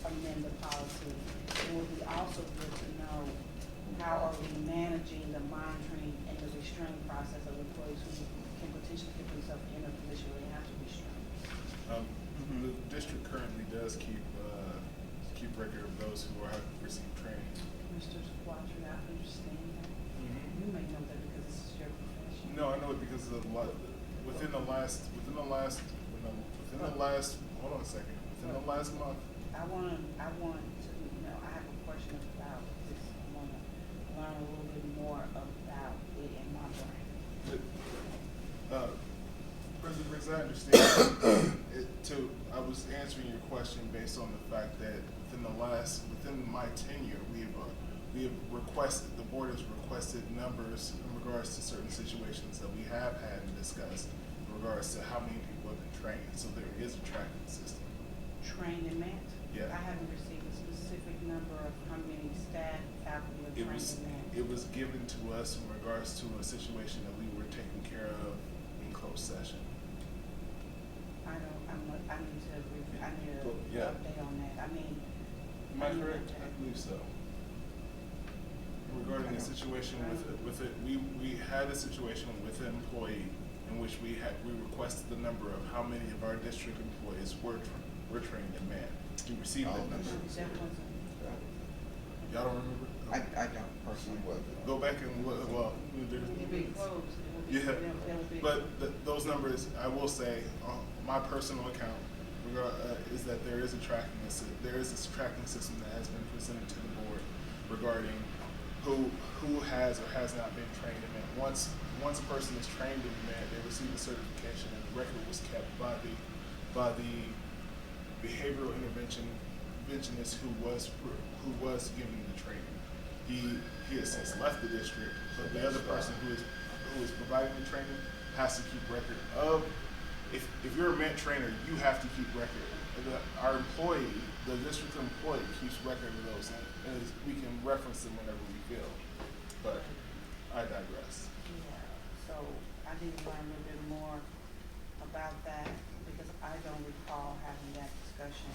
amend the policy, it would be also good to know how are we managing the monitoring and the restraining process of employees who can potentially get themselves in a position where they have to restrain. The district currently does keep record of those who have received training. Mr. Watcher, I understand that. You may know that because this is your profession. No, I know it because of within the last, hold on a second, within the last month. I want to, I have a question about this. I want to learn a little bit more about it in my brain. President Briggs, I understand I was answering your question based on the fact that within my tenure, we have requested, the board has requested numbers in regards to certain situations that we have had and discussed in regards to how many people have been trained. So there is a tracking system. Trained in that? Yeah. I haven't received a specific number of how many staff, faculty are trained in that. It was given to us in regards to a situation that we were taking care of in closed session. I need to Yeah. update on that. I mean. Am I need correct? to- I believe so. Regarding the situation with it, we had a situation with an employee in which we requested the number of how many of our district employees were trained in man. We received that number. That wasn't. Y'all don't remember? I don't personally. Go back and look, well, It'd be closed. It would be- yeah, that would be- but those numbers, I will say, on my personal account, is that there is a tracking system that has been presented to the board regarding who has or has not been trained in it. Once a person is trained in man, they receive a certification, and the record was kept by the behavioral interventionist who was giving the training. He has since left the district, but the other person who is providing the training has to keep record of. If you're a MENT trainer, you have to keep record. Our employee, the district employee, keeps record of those, and we can reference them whenever we feel. But I digress. Yeah, so I need to learn a little bit more about that because I don't recall having that discussion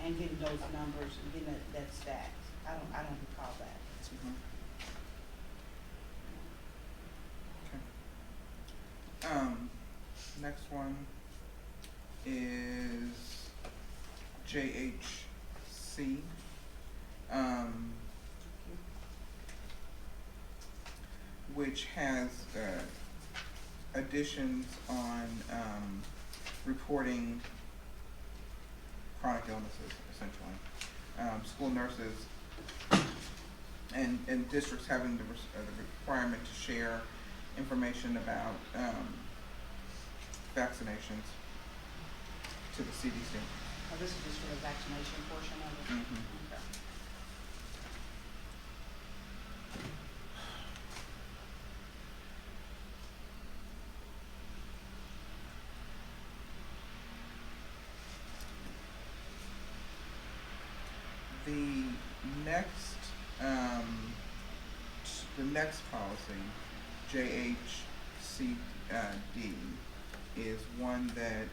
and getting those numbers and getting that stats. I don't recall that. Mhm. Okay. Next one is JHC. Which has additions on reporting chronic illnesses, essentially. School nurses and districts having the requirement to share information about vaccinations to the CDC. Oh, this is just for the vaccination portion of it? Mhm. Okay. The next policy, JHCD, is one that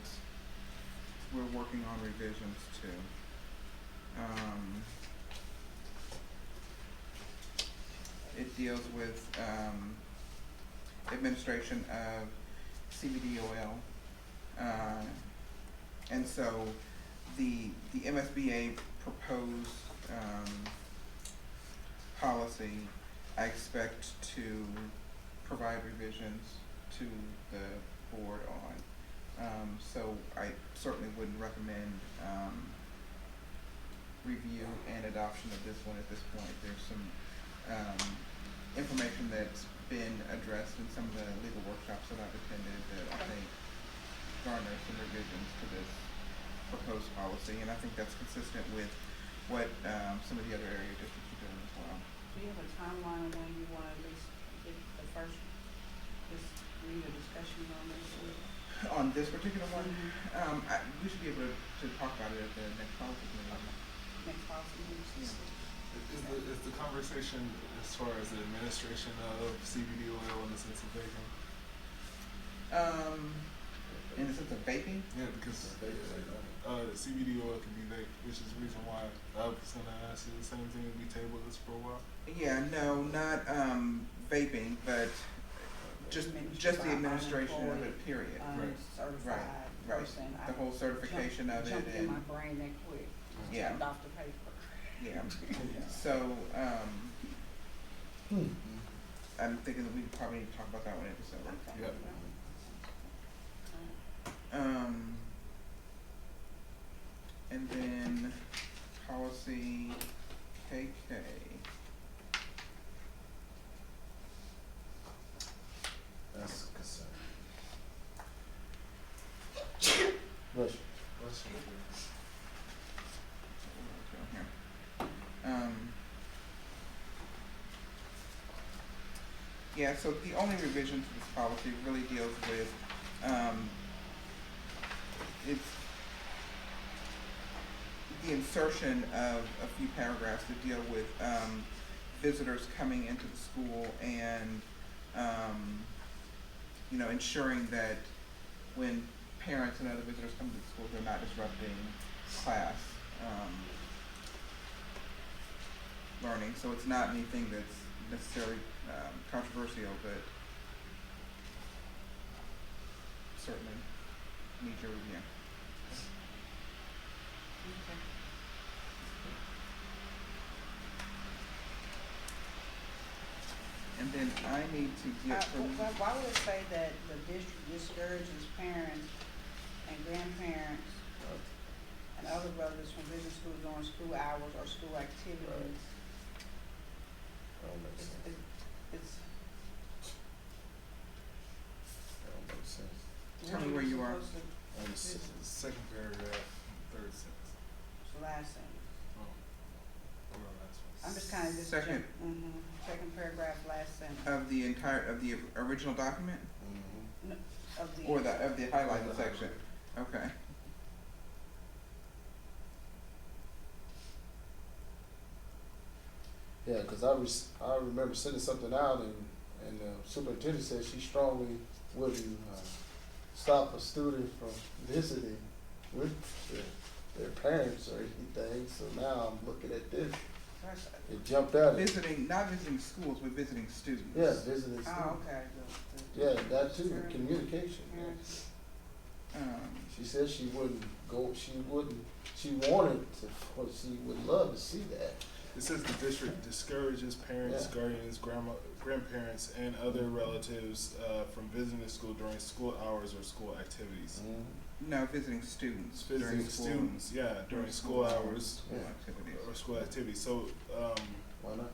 we're working on revisions to. It deals with administration of CBD-OL. And so the MSBA proposed policy, I expect to provide revisions to the board on. So I certainly wouldn't recommend review and adoption of this one at this point. There's some, information that's been addressed in some of the legal workshops that I've attended that I think garner some revisions to this proposed policy, and I think that's consistent with what, some of the other area districts are doing as well. Do you have a timeline on when you want to get the first, need a discussion on this? On this particular one, Mhm. we should be able to talk about it at the next policy meeting. Next policy meeting? Is the conversation as far as the administration of CBD oil in the sense of vaping? In the sense of vaping? Yeah, because CBD oil can be vaped, which is the reason why I was gonna ask you the same thing. We tabled this for a while. Yeah, no, not vaping, but just the administration of it, period. Uncertified Right, person. the whole certification of it Jumped in my and, brain that quick. Yeah. Jumped off the paper. yeah. So, I'm thinking that we probably need to talk about that one in December. Okay. Yep. And then policy KK. That's a concern. Bless you. Yeah, so the only revision to this policy really deals with, it's the insertion of a few paragraphs that deal with, visitors coming into the school and, ensuring that when parents and other visitors come to the school, they're not disrupting class, learning. So it's not anything that's necessarily controversial, but certainly needs your review. Okay. And then I need to get from, Why would it say that the district discourages parents and grandparents and other relatives from visiting school during school hours or school activities? That don't make sense. It's. That don't make sense. Tell me where you are. Supposed to- On the second paragraph, third sentence. It's the last sentence. Oh, or the last one. I'm just kinda just. Second. Second paragraph, last sentence. of the original document, Mm-hmm. Of the. or of the highlighted section, okay. Yeah, cause I remember sending something out and the superintendent said she strongly wouldn't, stop a student from visiting with their parents or anything, so now I'm looking at this, That's- it jumped out at me. Not visiting schools, but visiting students. Yeah, visiting students. Oh, okay. Yeah, that too, communication. Parents. She said she wouldn't go, she wanted to, or she would love to see that. It says the district discourages parents, Yeah. guardians, grandparents, and other relatives from visiting the school during school hours or school activities. No, visiting students Visiting during school. students, yeah, during school hours School Yeah. activities. or school activities. So Why not?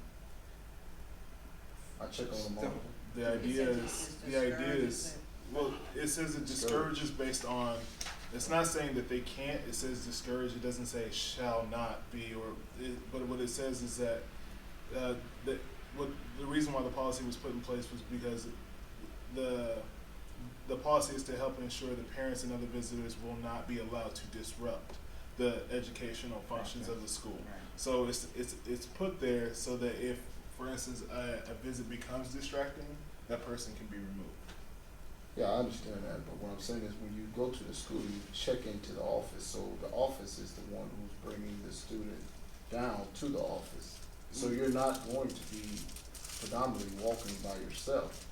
I check on them So- all. the idea is, Discourages it. well, it says it discourages based on, it's not saying that they can't, it says discourage, it doesn't say shall not be, but what it says is that, the reason why the policy was put in place was because the policy is to help ensure that parents and other visitors will not be allowed to disrupt the educational functions of the school. Right. So it's put there so that if, for instance, a visit becomes distracting, that person can be removed. Yeah, I understand that, but what I'm saying is when you go to the school, you check into the office, so the office is the one who's bringing the student down to the office. So you're not going to be predominantly walking by yourself,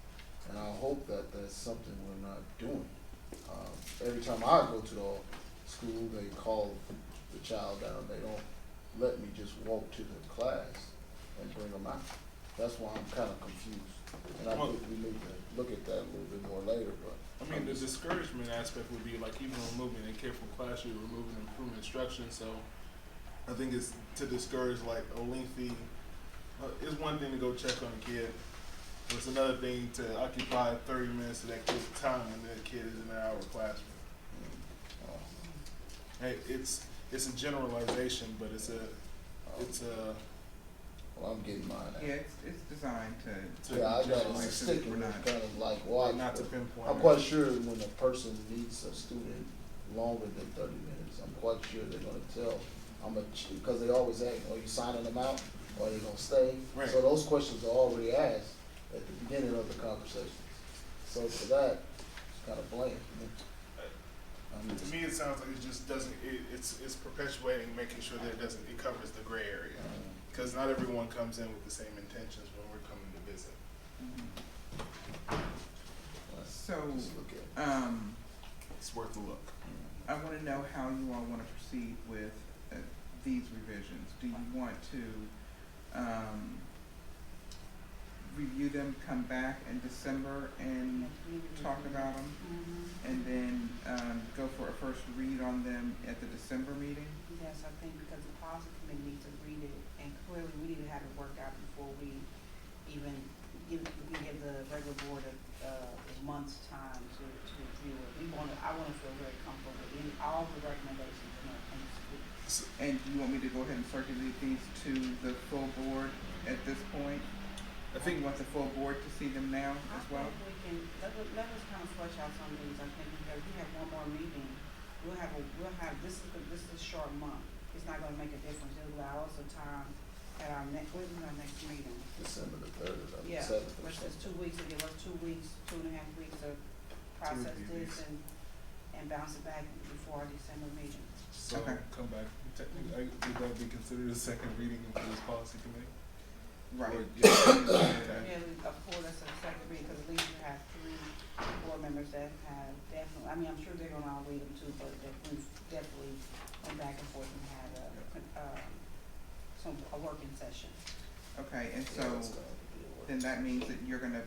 and I hope that that's something we're not doing. Every time I go to the school, they call the child down, they don't let me just walk to the class and bring them out. That's why I'm kinda confused, and I think we need to look at that a little bit more later, but. I mean, the discouragement aspect would be like even removing, they care from class, you're removing them from instruction, so I think it's to discourage like a lengthy, it's one thing to go check on a kid, but it's another thing to occupy 30 minutes of that kid's time when that kid is in an hour classroom. Hey, it's a generalization, but it's a Well, I'm getting mine. Yeah, it's designed to. Yeah, I got make a sure sticker we're that's not- kind of like watch. not to but pinpoint. I'm quite sure when a person needs a student longer than 30 minutes, I'm quite sure they're gonna tell how much, because they always ask, are you signing them out, or are they gonna stay? Right. So those questions are already asked at the beginning of the conversation. So for that, it's kind of bland to me. To me, it sounds like it just doesn't. It's perpetuating, making sure that it covers the gray area, because not everyone comes in with the same intentions when we're coming to visit. So, Just look at it. It's worth a look. I wanna know how you all wanna proceed with, these revisions. Do you want to, review them, come back in December and talk about them? And then, go for a first read on them at the December meeting? Yes, I think because the policy committee needs to read it, and clearly we need to have it worked out before we even give the regular board a month's time to review it. I wanna feel very comfortable with all the recommendations in the And do you want me to go ahead and circulate these to the full board at this point? I think You want the full board to see them now I as well? think we can, let us kind of flesh out some of these, I think, because we have one more meeting. We'll have, this is a short month, it's not gonna make a difference, it'll allow us a time at our when is our next meeting? December the 3rd or the Yeah, 7th. which is 2 weeks, to give us 2 weeks, 2.5 weeks to process weeks. this and bounce it back before our December meeting. so. Okay. Come back. Technically, would that be considered a second reading for this policy committee? Right. Or just- Yeah, of course, that's a second reading, because at least you have 3 board members that have definitely, I mean, I'm sure they're gonna all read them too, but that we've definitely went back and forth and had a working session. Okay, and Yeah, so it's gonna be a work then that means that you're gonna,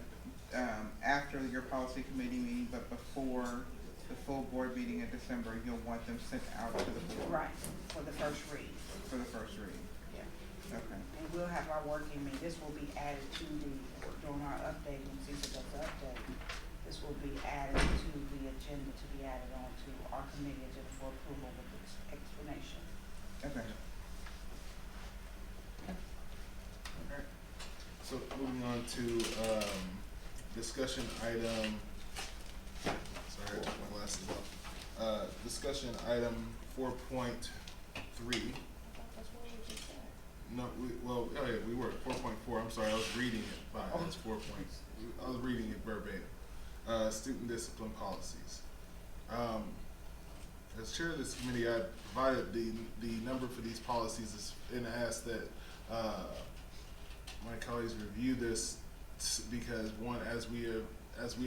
after your policy committee meeting, but before the full board meeting in December, you'll want them sent out to the board. Right, for the first read, For the first reading. yeah. Okay. And we'll have our working meeting, this will be added to during our update, when Cecil does the update, this will be added to the agenda to be added on to our committee agenda for approval with this explanation. Okay. So moving on to discussion item. Sorry, I took my glasses off. Discussion item 4.3. That's what we just said. No, we were at 4.4. I'm sorry, I was reading it by it's 4 points. I was reading it verbatim. Student discipline policies. As chair of this committee, I provided the number for these policies and asked that my colleagues review this because one, as we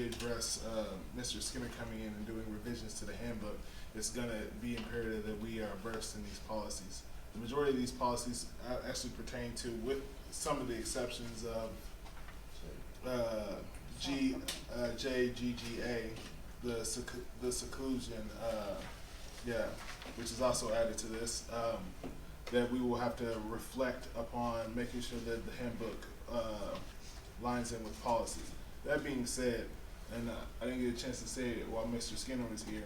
address Mr. Skinner coming in and doing revisions to the handbook, it's going to be imperative that we are versed in these policies. The majority of these policies actually pertain to, with some of the exceptions of JGGA, the seclusion, which is also added to this, that we will have to reflect upon making sure that the handbook lines in with policy. That being said, and I didn't get a chance to say it while Mr. Skinner was here,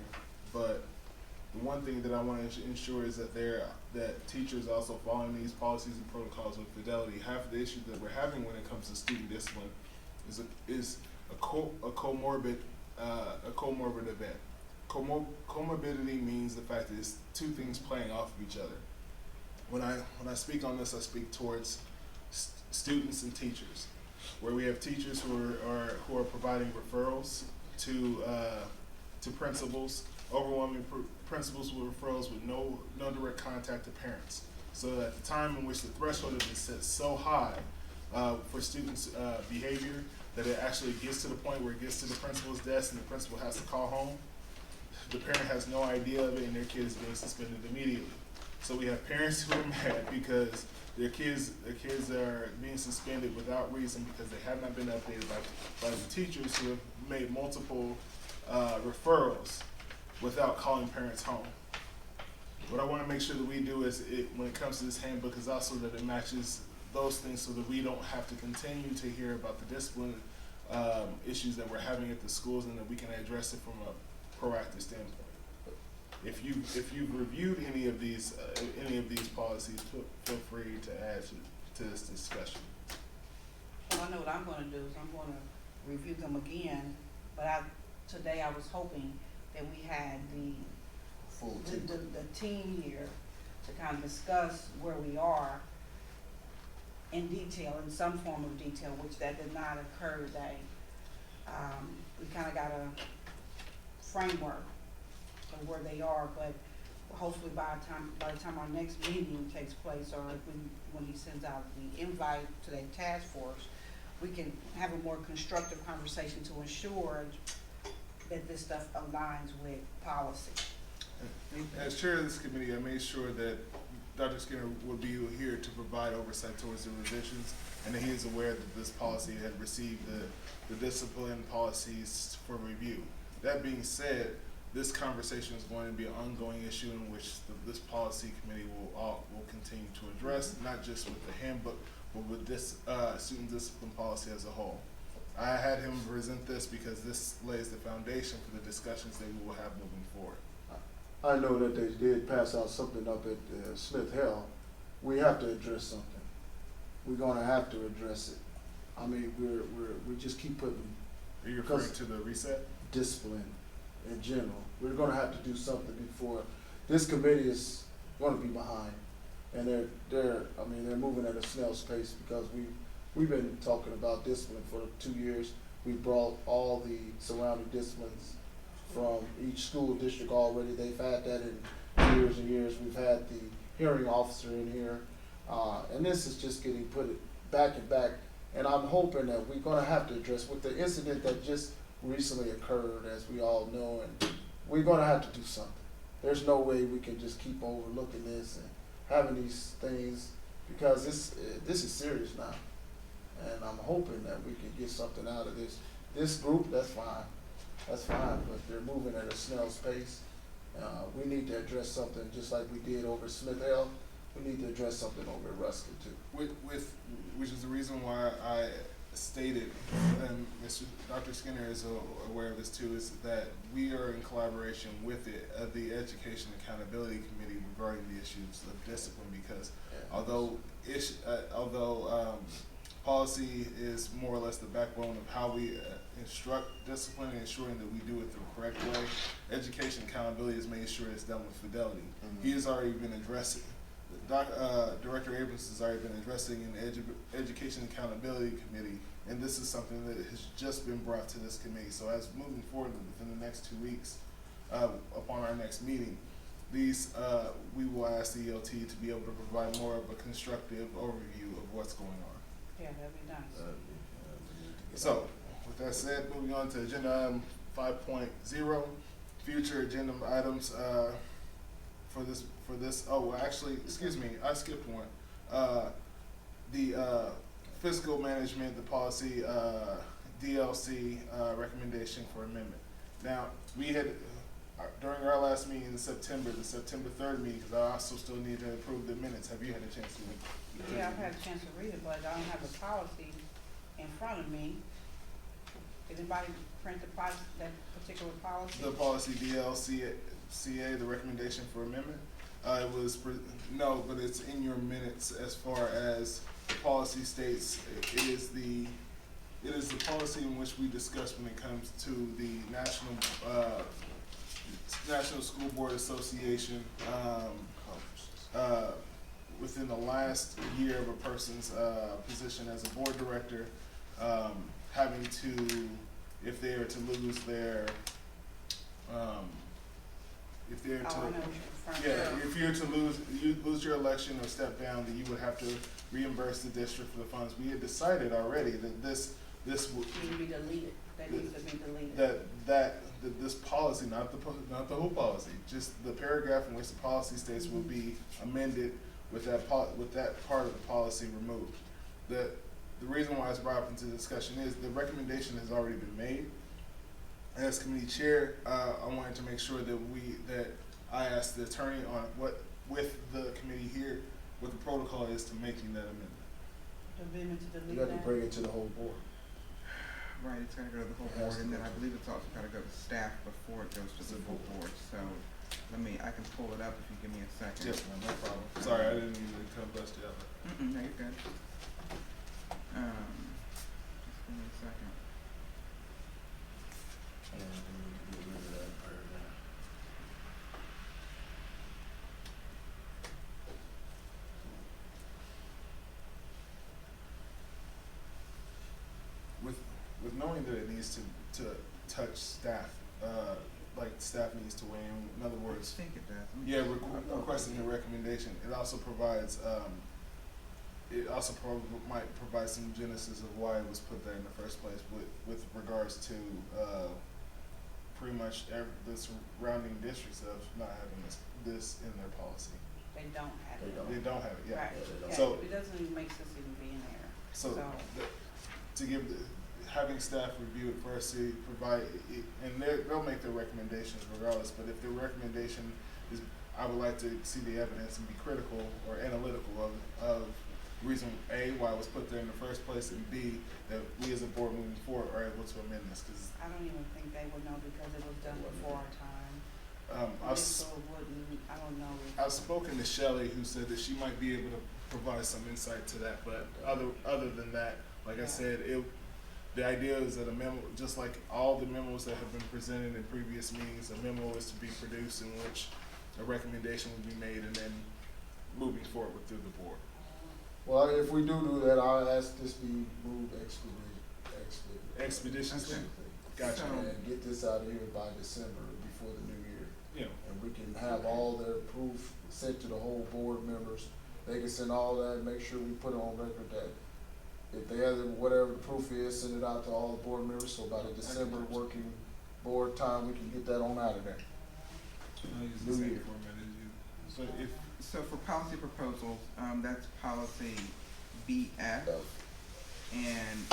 but the one thing that I want to ensure is that teachers also following these policies and protocols with fidelity. Half of the issues that we're having when it comes to student discipline is a comorbid event. Comorbidity means the fact that it's two things playing off of each other. When I speak on this, I speak towards students and teachers, where we have teachers who are providing referrals to principals, overwhelming principals with referrals with no direct contact to parents. So at the time in which the threshold has been set so high for students' behavior that it actually gets to the point where it gets to the principal's desk and the principal has to call home, the parent has no idea of it and their kid is being suspended immediately. So we have parents who are mad because their kids are being suspended without reason because they have not been updated by the teachers who have made multiple referrals without calling parents home. what I wanna make sure that we do is, when it comes to this handbook, is also that it matches those things so that we don't have to continue to hear about the discipline, issues that we're having at the schools, and that we can address it from a proactive standpoint. If you've reviewed any of these policies, feel free to add to this discussion. Well, I know what I'm gonna do is I'm gonna review them again, but today I was hoping that we had Full team. the team here to kind of discuss where we are in detail, in some form of detail, which that did not occur today. We kind of got a framework of where they are, but hopefully by the time our next meeting takes place, or when he sends out the invite to the task force, we can have a more constructive conversation to ensure that this stuff aligns with policy. As chair of this committee, I made sure that Dr. Skinner would be here to provide oversight towards the revisions, and that he is aware that this policy had received the discipline policies for review. That being said, this conversation is going to be an ongoing issue in which this policy committee will continue to address, not just with the handbook, but with this student discipline policy as a whole. I had him present this because this lays the foundation for the discussions that we will have moving forward. I know that they did pass out something up at Smith Hill. We have to address something. We're gonna have to address it. I mean, we just keep putting Are you referring to the reset? discipline in general. We're gonna have to do something before, this committee is gonna be behind. And they're moving at a snail's pace because we've been talking about discipline for 2 years. We brought all the surrounding disciplines from each school district already. They've had that in years and years. We've had the hearing officer in here. And this is just getting put back and back. And I'm hoping that we're gonna have to address with the incident that just recently occurred, as we all know, and we're gonna have to do something. There's no way we can just keep overlooking this and having these things, because this is serious now. And I'm hoping that we can get something out of this. This group, that's fine, but they're moving at a snail's pace. We need to address something just like we did over Smith Hill. We need to address something over at Ruskin too. Which is the reason why I stated, and Dr. Skinner is aware of this too, is that we are in collaboration with the Education Accountability Committee regarding the issues of discipline, because although policy is more or less the backbone of how we instruct discipline and ensuring that we do it the correct way, education accountability is making sure it's done with fidelity. Mm-hmm. He has already been addressing, Director Abrams has already been addressing in the Education Accountability Committee, and this is something that has just been brought to this committee. So as moving forward within the next 2 weeks, upon our next meeting, we will ask the ELT to be able to provide more of a constructive overview of what's going on. Yeah, that'd be nice. So, with that said, moving on to agenda item 5.0, future agenda items for this. Oh, well, actually, excuse me, I skipped one. The fiscal management, the policy DLC recommendation for amendment. Now, we had during our last meeting in September, the September 3rd meeting, because I also still need to approve the minutes. Have you had a chance to? Yeah, I've had a chance to read it, but I don't have the policy in front of me. Did anybody print that particular policy? The policy DLCA, the recommendation for amendment. No, but it's in your minutes as far as the policy states. It is the policy in which we discuss when it comes to the National School Board Association. Within the last year of a person's position as a board director, having to, if they are to lose their, if they're to, if you're to lose your election or step down, then you would have to reimburse the district for the funds. We had decided already that this would need to be deleted. That needs to be deleted. That this policy, not the whole policy, just the paragraph in which the policy states will be amended with that part of the policy removed. The reason why it's brought up into discussion is the recommendation has already been made. As committee chair, I wanted to make sure that I asked the attorney on what, with the committee here, what the protocol is to making that amendment. The amendment to You delete got to that? bring it to the whole board. Right, it's gotta go to the whole It has board, to and go then I to- believe it's also gotta go to staff before it goes to the full board, so I can pull it up if you give me a second. Yes, ma'am, no problem. Sorry, I didn't mean to come bust you out. No, you're good. Just give me a second. And we need to get rid of that paragraph. With knowing that it needs to touch staff, like staff needs to weigh in other I words, think it does. Let me yeah, just- requesting a recommendation, it also provides, might provide some genesis of why it was put there in the first place with regards to, pretty much the surrounding districts of not having this in their policy. They don't have They it. don't. They don't have it, yeah. Right, they don't. yeah, So- it doesn't even make sense even being there. So, So- to give having staff review it first, to provide, and they'll make their recommendations regardless, but if their recommendation is, I would like to see the evidence and be critical or analytical of reason A, why it was put there in the first place, and B, that we as a board moving forward are able to amend this, cause, I don't even think they would know because it was done before our time. I've, So it wouldn't, I don't know. I've spoken to Shelley, who said that she might be able to provide some insight to that, but other than that, like I said, the idea is that a memo, just like all the memos that have been presented in previous meetings, a memo is to be produced in which a recommendation will be made and then moving forward through the board. Well, if we do that, I'll ask this be moved Expeditiously, Okay. gotcha. So- and get this out of here by December, before the new year. You know, And we can have all their proof sent to the whole board members. They can send all that, and make sure we put it on record that if they have whatever the proof is, send it out to all the board members, so by the December working board time, we can get that on out of there. I'll use the New same year. format as you. So if, So for policy proposals, that's policy BF, and,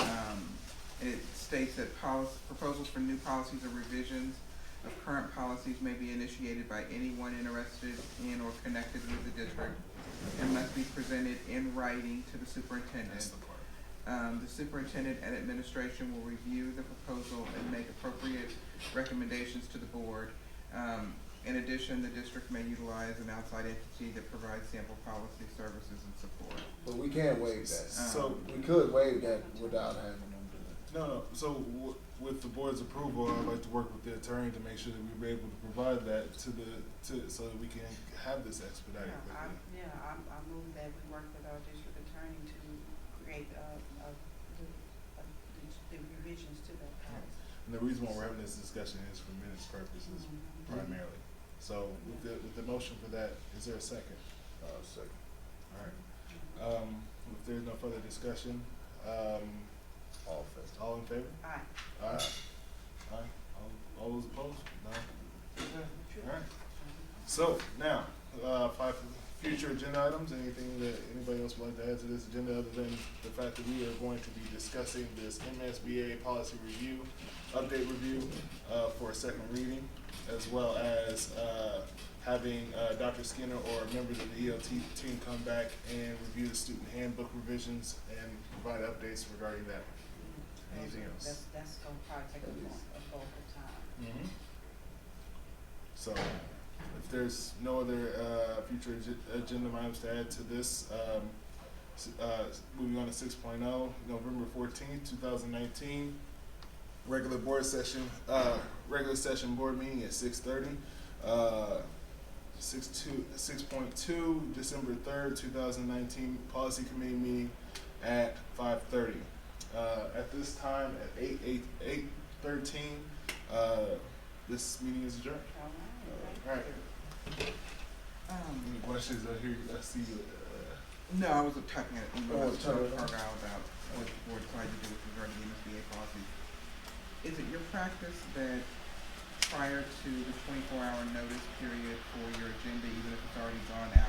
it states that proposals for new policies or revisions of current policies may be initiated by anyone interested in or connected with the district and must be presented in writing to the superintendent. that's the part. The superintendent and administration will review the proposal and make appropriate recommendations to the board. In addition, the district may utilize an outside entity that provides sample policy services and support. But we can't waive that. So, We could waive that without having them do it. no, so with the board's approval, I'd like to work with the attorney to make sure that we're able to provide that so that we can have this expedited quickly. I move that we work with our district attorney to create, the revisions to that policy. And the reason why we're having this discussion is for minutes purposes primarily. So with the motion for that, is there a second? Second. Alright, if there's no further discussion, all in favor? Aye. Aye. All those opposed? No? Okay, alright. So, now, 5 future agenda items, anything that anybody else would like to add to this agenda other than the fact that we are going to be discussing this MSBA policy review, update review, for a second reading, as well as, having, Dr. Skinner or members of the ELT team come back and review the student handbook revisions and provide updates regarding that. Anything else? That's gonna probably take a bulk of time. Mm-hmm. So, if there's no other future agenda items to add to this, moving on to 6.0, November 14th, 2019, regular regular session board meeting at 6:30. 6.2, December 3rd, 2019, policy committee meeting at 5:30. At this time, at 8:13, this meeting is adjourned. All right. Any questions? I see you. No, I was typing an email to turn it on. Carlisle about what the board decided to do with regard to the MSBA policy. Is it your practice that prior to the 24-hour notice period for your agenda, even if it's already gone out,